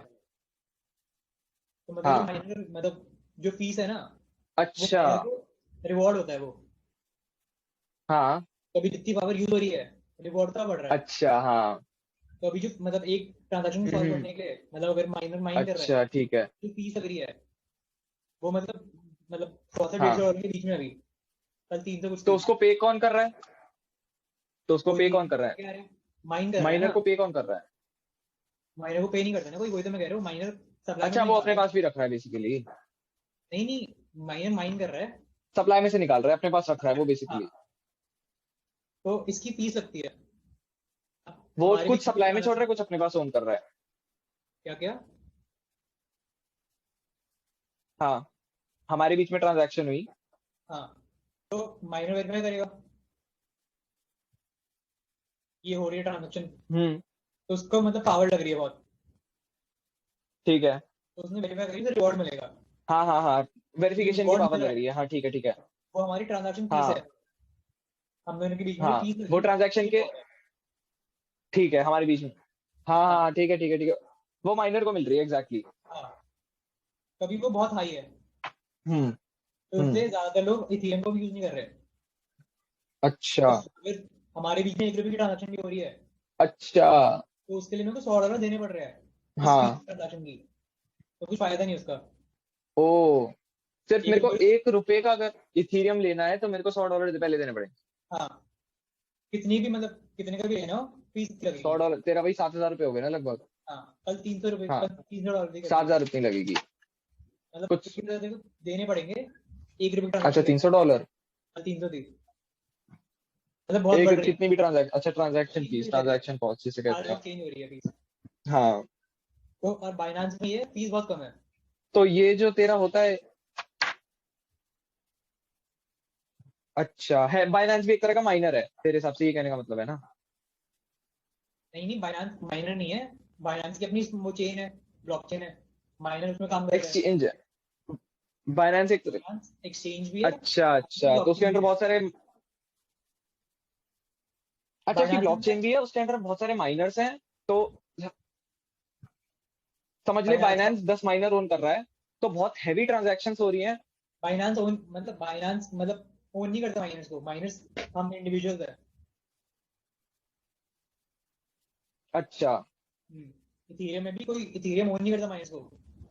तो मतलब जो हाँ। माइनर मतलब जो फीस है ना, वो अच्छा। माइनर को रिवॉर्ड होता है वो, हाँ। तो अभी जितनी पावर यूज हो रही है रिवॉर्ड का बढ़ रहा है। अच्छा। हाँ। तो अभी जो मतलब एक ट्रांजैक्शन को सॉल्व हम्म। करने के लिए मतलब अगर माइनर माइन कर रहा है, अच्छा ठीक है। जो फीस लग रही है वो मतलब 100 से 150 डॉलर के बीच में अभी, कल 300 कुछ तो थी। उसको पे कौन कर रहा है? तो उसको पे कोई कौन कर रहा है? क्या है, माइन कर रहा है माइनर ना, को पे कौन कर रहा है? माइनर को पे नहीं करता ना कोई, वही तो मैं कह रहा हूँ, माइनर सप्लाई में अच्छा, से वो निकाल अपने रहा है। पास भी रख रहा है बेसिकली? नहीं नहीं, माइनर माइन कर रहा है। सप्लाई में से निकाल रहा है, अपने पास रख रहा है वो हाँ बेसिकली? तो इसकी फीस लगती है। अब वो हमारे कुछ बीच में सप्लाई में छोड़ रहा ट्रांजेक्शन, है, कुछ अपने पास ओन कर रहा है? क्या क्या, हाँ, हमारे बीच में ट्रांजैक्शन हुई। हाँ तो माइनर वेरीफाई करेगा, ये हो रही है ट्रांजेक्शन, हम्म। तो उसको मतलब पावर लग रही है बहुत, ठीक है। तो उसने वेरीफाई करी तो रिवॉर्ड मिलेगा। हाँ हाँ हाँ, ये वेरिफिकेशन की रिवॉर्ड पावर मिल लग रहा है, रही है, हाँ ठीक है ठीक है। वो हमारी ट्रांजेक्शन फीस है, हाँ हम दोनों के बीच में जो हाँ, फीस वो लगी ट्रांजैक्शन ये के, बहुत है। ठीक है, हमारे बीच में। हाँ हाँ हाँ हाँ, ठीक है ठीक है ठीक है। वो माइनर को मिल रही है, एग्जैक्टली। हाँ, कभी वो बहुत हाई है, हम्म। तो हम्म। इसलिए ज्यादातर लोग इथेरियम को भी यूज नहीं कर रहे। अच्छा। तो फिर हमारे बीच में 1 रुपए की ट्रांजेक्शन भी हो रही है, अच्छा। तो उसके लिए मेरे को $100 देने पड़ रहे हैं इस फीस हाँ। ट्रांजेक्शन की, तो कुछ फायदा नहीं उसका। ओ, सिर्फ एक मेरे को रुपये 1 रुपए का अगर इथीरियम लेना है तो मेरे को $100 पहले देने पड़ेंगे। हाँ, कितनी भी मतलब कितने का भी लेना हो, फीस सौ लगेगी। डॉलर तेरा भाई 7,000 रुपये हो गए ना लगभग। हाँ, कल $300, हाँ, कल $300 की कर दी, 7,000 रुपये लगेगी मतलब कुछ। 300 तेरे को देने पड़ेंगे 1 रुपए अच्छा, ट्रांजेक्शन के, 300 डॉलर। कल 300 थी, मतलब बहुत एक बढ़ रही है। कितनी भी ट्रांजैक्शन, अच्छा ट्रांजैक्शन चेंज फीस, होती रहती है, ट्रांजैक्शन कॉस्ट जिसे हर कहते जगह हैं। चेंज हो रही है फीस। हाँ। तो और बाइनांस में ये फीस बहुत कम है। तो ये जो तेरा होता है, अच्छा है, बाइनेंस भी एक तरह का माइनर है तेरे हिसाब से, ये कहने का मतलब है ना? नहीं नहीं, बाइनांस माइनर नहीं है, बाइनांस की अपनी वो चेन है, ब्लॉकचेन है, माइनर उसमें काम करता है। एक्सचेंज, बाइनेंस एक तरह। बाइनांस एक्सचेंज भी है, अच्छा अच्छा, तो उसके ब्लॉकचेन अंदर भी है। बहुत सारे, अच्छा उसकी बाइनांस ब्लॉकचेन में भी है, उसके अंदर बहुत सारे माइनर्स हैं। तो समझ ले बाइनांस का बाइनेंस 10 माइनर ओन कर रहा है, तो बहुत हैवी ट्रांजैक्शंस हो रही हैं। बाइनांस ओन मतलब बाइनांस मतलब ओन नहीं करता माइनर्स को, माइनर्स हम इंडिविजुअल्स है। अच्छा। इथेरियम में भी कोई इथेरियम ओन नहीं करता माइनर्स को,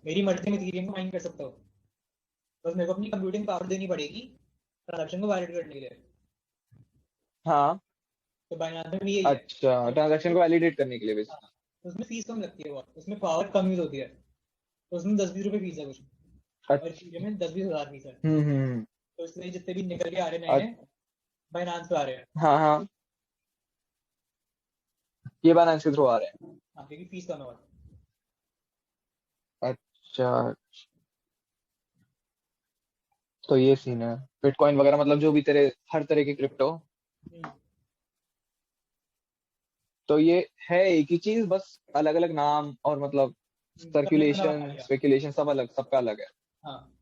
मेरी मर्जी में इथेरियम को माइन कर सकता हूँ, बस मेरे को अपनी कंप्यूटिंग पावर देनी पड़ेगी ट्रांजैक्शन को वैलिडेट करने के लिए। हाँ। तो बाइनांस में भी यही है, अच्छा, ट्रांजैक्शन को वैलिडेट करने के लिए हाँ, बेसिक। तो उसमें फीस कम लगती है बहुत, उसमें पावर कम यूज होती है, तो उसमें 10-20 रुपए फीस है कुछ, और अच्छा। इथेरियम में 10-20 हज़ार फीस है। हम्म। तो इसलिए जितने भी निकल के आ रहे हैं नए नए बाइनांस पे आ रहे हैं। हाँ हाँ, ये बाइनेंस के थ्रू आ रहे हैं। हाँ, क्योंकि फीस कम है बहुत। अच्छा, तो ये सीन है। बिटकॉइन वगैरह मतलब जो भी तेरे हर तरह के क्रिप्टो, हम्म, तो ये है एक ही चीज, बस अलग अलग नाम और मतलब सबने अपना बना सर्कुलेशन लिया। स्पेकुलेशन सब अलग, सबका अलग है। हाँ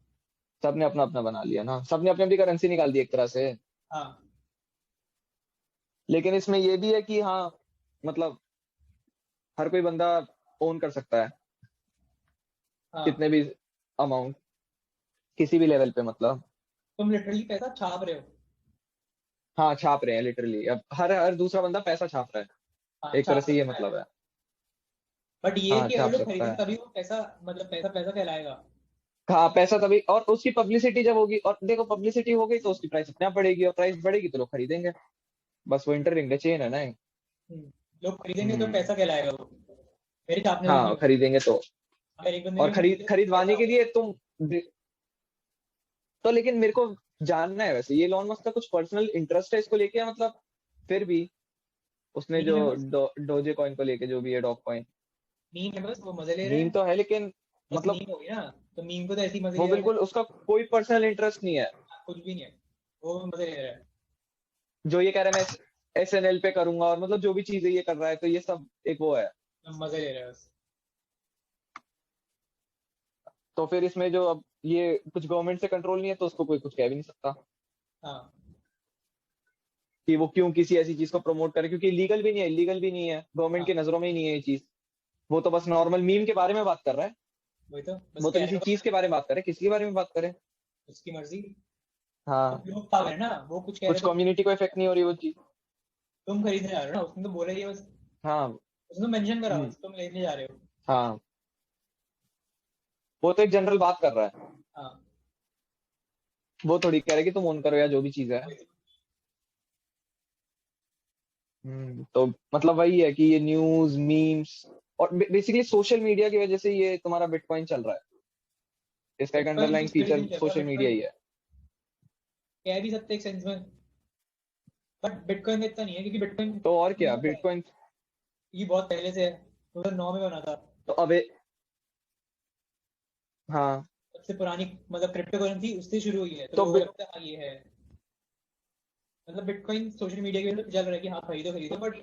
सबने अपना अपना बना लिया ना, सबने अपनी अपनी करेंसी निकाल दी एक तरह से। हाँ लेकिन इसमें ये भी है कि हाँ, मतलब हर कोई बंदा ओन कर सकता है हाँ, कितने भी अमाउंट, किसी भी लेवल पे मतलब। तुम लिटरली पैसा छाप रहे हो। हाँ, छाप रहे हैं लिटरली, अब हर हर दूसरा बंदा पैसा छाप रहा हाँ, है, एक तरह छाप से ये सकता है, मतलब है। बट ये है हाँ, कि अगर छाप लोग सकता खरीदेंगे है। तभी वो पैसा मतलब पैसा पैसा कहलाएगा। हाँ, पैसा तभी, और उसकी पब्लिसिटी जब होगी, और देखो पब्लिसिटी हो गई तो उसकी प्राइस अपने आप बढ़ेगी, और प्राइस बढ़ेगी तो लोग खरीदेंगे। बस वो इंटर चेन है ना। हम्म, लोग खरीदेंगे तो हम्म। पैसा कहलाएगा वो, मेरे छापने से नहीं हाँ, होगा। खरीदेंगे तो। अगर एक बंदे और ने खरीदे तो पैसा खरीदवाने के होगा। लिए तुम तो, लेकिन मेरे को जानना है वैसे, ये इलॉन मस्क का कुछ पर्सनल इंटरेस्ट है इसको लेके, या मतलब फिर भी उसने मीम जो है बस, डोजे कॉइन को लेके जो भी है, डॉग कॉइन, मीम है बस, वो मजे ले रहे मीम हैं। तो है लेकिन बस मतलब मीम हो गई ना, तो मीम को तो ऐसे ही मजे वो लिया जाता बिल्कुल उसका कोई पर्सनल इंटरेस्ट नहीं है। है, कुछ भी नहीं है, वो मजे ले रहा है। जो ये कह रहा है मैं SNL पे करूंगा, और मतलब जो भी चीजें ये कर रहा है, तो ये सब एक वो है। मजे ले रहा है बस। तो फिर इसमें जो अब ये कुछ गवर्नमेंट से कंट्रोल नहीं है, तो उसको कोई कुछ कह भी नहीं सकता हाँ कि वो क्यों किसी ऐसी चीज को प्रमोट करे, क्योंकि लीगल भी नहीं है, इलीगल भी नहीं है, गवर्नमेंट हाँ, की नजरों में ही नहीं है ये चीज। वो तो बस नॉर्मल मीम के बारे में बात कर रहा है। वही तो बस वो तो कहने किसी को चीज के बारे में बात करे, किसके बारे में बात करे। उसकी मर्जी। अब हाँ, लोग पागल है ना, वो कुछ कह कुछ रहे तो कम्युनिटी को इफेक्ट नहीं हो रही वो चीज। तुम खरीदने जा रहे हो ना, उसने तो बोला ही है बस, हाँ। उसने मेंशन करा हम्म। बस तुम लेने जा रहे हो। हाँ, वो तो एक जनरल बात कर रहा है, हाँ वो थोड़ी कह रहा है कि तुम ओन करो या जो भी चीज है। वही तो। तो मतलब वही है कि ये न्यूज मीम्स और बेसिकली सोशल मीडिया की वजह से ये तुम्हारा बिटकॉइन चल रहा है। इसका एक बिटकॉइन अंडरलाइंग कुछ भी फीचर नहीं चल रहा, सोशल मीडिया बिटकॉइन ही है। कह भी सकते एक सेंस में, बट बिटकॉइन इतना नहीं है क्योंकि बिटकॉइन तो और क्या, बहुत पहले, बिटकॉइन। ये बहुत पहले से है, 2009 में बना था। तो अबे, हाँ। सबसे पुरानी मतलब क्रिप्टो करेंसी उससे शुरू हुई है, तो तो लोगों को लगता है हाँ ये है, मतलब बिटकॉइन सोशल मीडिया की वजह से चल रहा है कि हाँ खरीदो खरीदो, बट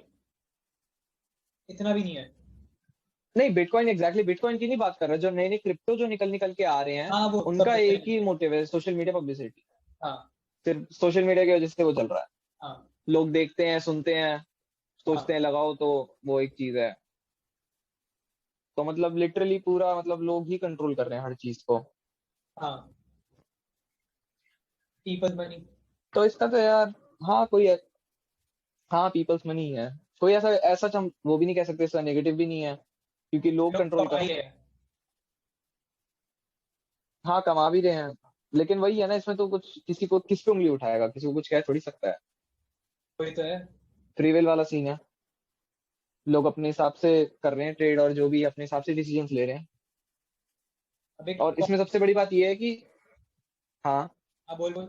इतना भी नहीं है। नहीं, बिटकॉइन एग्जैक्टली बिटकॉइन की नहीं बात कर रहा, जो नए नए क्रिप्टो जो निकल निकल के आ रहे हैं, हाँ वो सब उनका कुछ एक है। ही मोटिव है, सोशल मीडिया पब्लिसिटी। हाँ सिर्फ सोशल मीडिया की वजह से वो चल रहा है। हाँ लोग देखते हैं, सुनते हैं, सोचते हाँ हैं लगाओ, तो वो एक चीज है। तो मतलब लिटरली पूरा मतलब लोग ही कंट्रोल कर रहे हैं हर चीज को। हाँ। People money. तो इसका तो यार, हाँ कोई, हाँ पीपल्स मनी है। कोई ऐसा ऐसा हम वो भी नहीं कह सकते, इसका नेगेटिव भी नहीं है, क्योंकि लोग लोग कंट्रोल कमा कर, ही रहे हैं। हाँ कमा भी रहे हैं। लेकिन वही है ना, इसमें तो कुछ किसी को किस पे उंगली उठाएगा, किसी को कुछ कह थोड़ी सकता है। वही तो है। फ्री विल वाला सीन है। लोग अपने हिसाब से कर रहे हैं ट्रेड, और जो भी अपने हिसाब से डिसीजंस ले रहे हैं। अब एक और इसमें सबसे बड़ी बात यह है कि, हाँ, हाँ बोल बोल।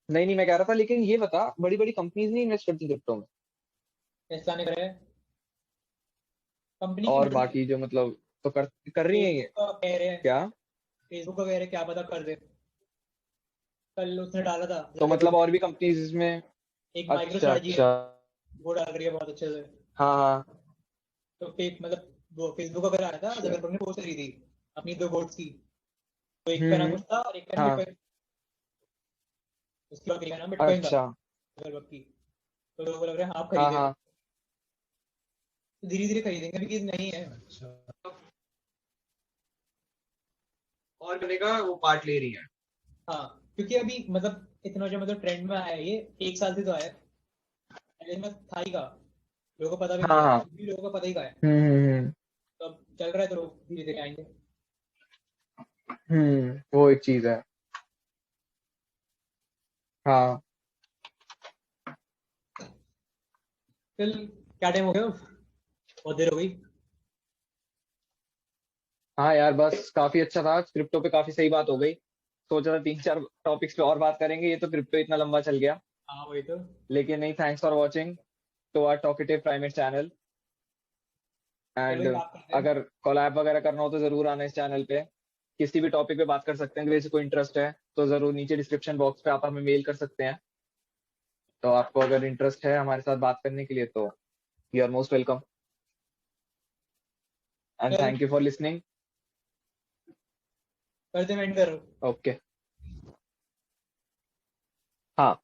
नहीं नहीं मैं कह रहा था, लेकिन ये बता, बड़ी बड़ी कंपनीज नहीं इन्वेस्ट करती क्रिप्टो में? टेस्ला ने करा है। कंपनी की और मर्जी। बाकी जो मतलब तो कर रही है ये। फेसबुक का कह रहे हैं। क्या? फेसबुक का कह रहे हैं, क्या पता कर दे। कल उसने डाला था तो मतलब जकरबर्ग और ने। भी कंपनीज इसमें? एक माइक्रो अच्छा स्ट्रेटजी है, अच्छा। वो डाल रही है बहुत अच्छे से। हाँ हाँ। तो फेक मतलब वो फेसबुक अगर आया था, अच्छा। जकरबर्ग ने पोस्ट करी थी अपनी दो कोट्स की। तो एक का नाम हम्म। कुछ था और एक का नाम हाँ। बिटकॉइन। उसकी और एक का नाम बिटकॉइन था, अच्छा। जकरबर्ग की। तो लोगों को लग रहा है हाँ आप हाँ खरीदे। हाँ। तो धीरे धीरे खरीदेंगे, क्योंकि नहीं है। अच्छा। और करने का वो पार्ट ले रही है। हाँ, क्योंकि अभी मतलब इतना जो मतलब ट्रेंड में आया है, ये एक साल से तो आया है। पहले में था ही का, लोगों को पता भी नहीं हाँ था, हाँ। अभी लोगों को पता ही का है। हम्म। तो अब चल रहा है, तो लोग धीरे धीरे आएंगे। वो एक चीज है। हाँ। चल, क्या टाइम हो गया? बहुत देर हो गई। हाँ यार, बस काफी अच्छा था, क्रिप्टो पे काफी सही बात हो गई। सोचा था तीन चार टॉपिक्स पे और बात करेंगे, ये तो क्रिप्टो इतना लंबा चल गया। हाँ वही तो। लेकिन नहीं, thanks for watching to our talkative primate channel. चलो एंड एक बात करते हैं। अगर कोलैब वगैरह करना हो तो जरूर आना इस चैनल पे। किसी भी टॉपिक पे बात कर सकते हैं, अगर किसी को इंटरेस्ट है तो जरूर नीचे डिस्क्रिप्शन बॉक्स पे आप हमें मेल कर सकते हैं। तो आपको अगर इंटरेस्ट है हमारे साथ बात करने के लिए, तो you are most welcome. And चल, थैंक यू फॉर लिसनिंग। करते हैं, एंड करो। ओके। हाँ।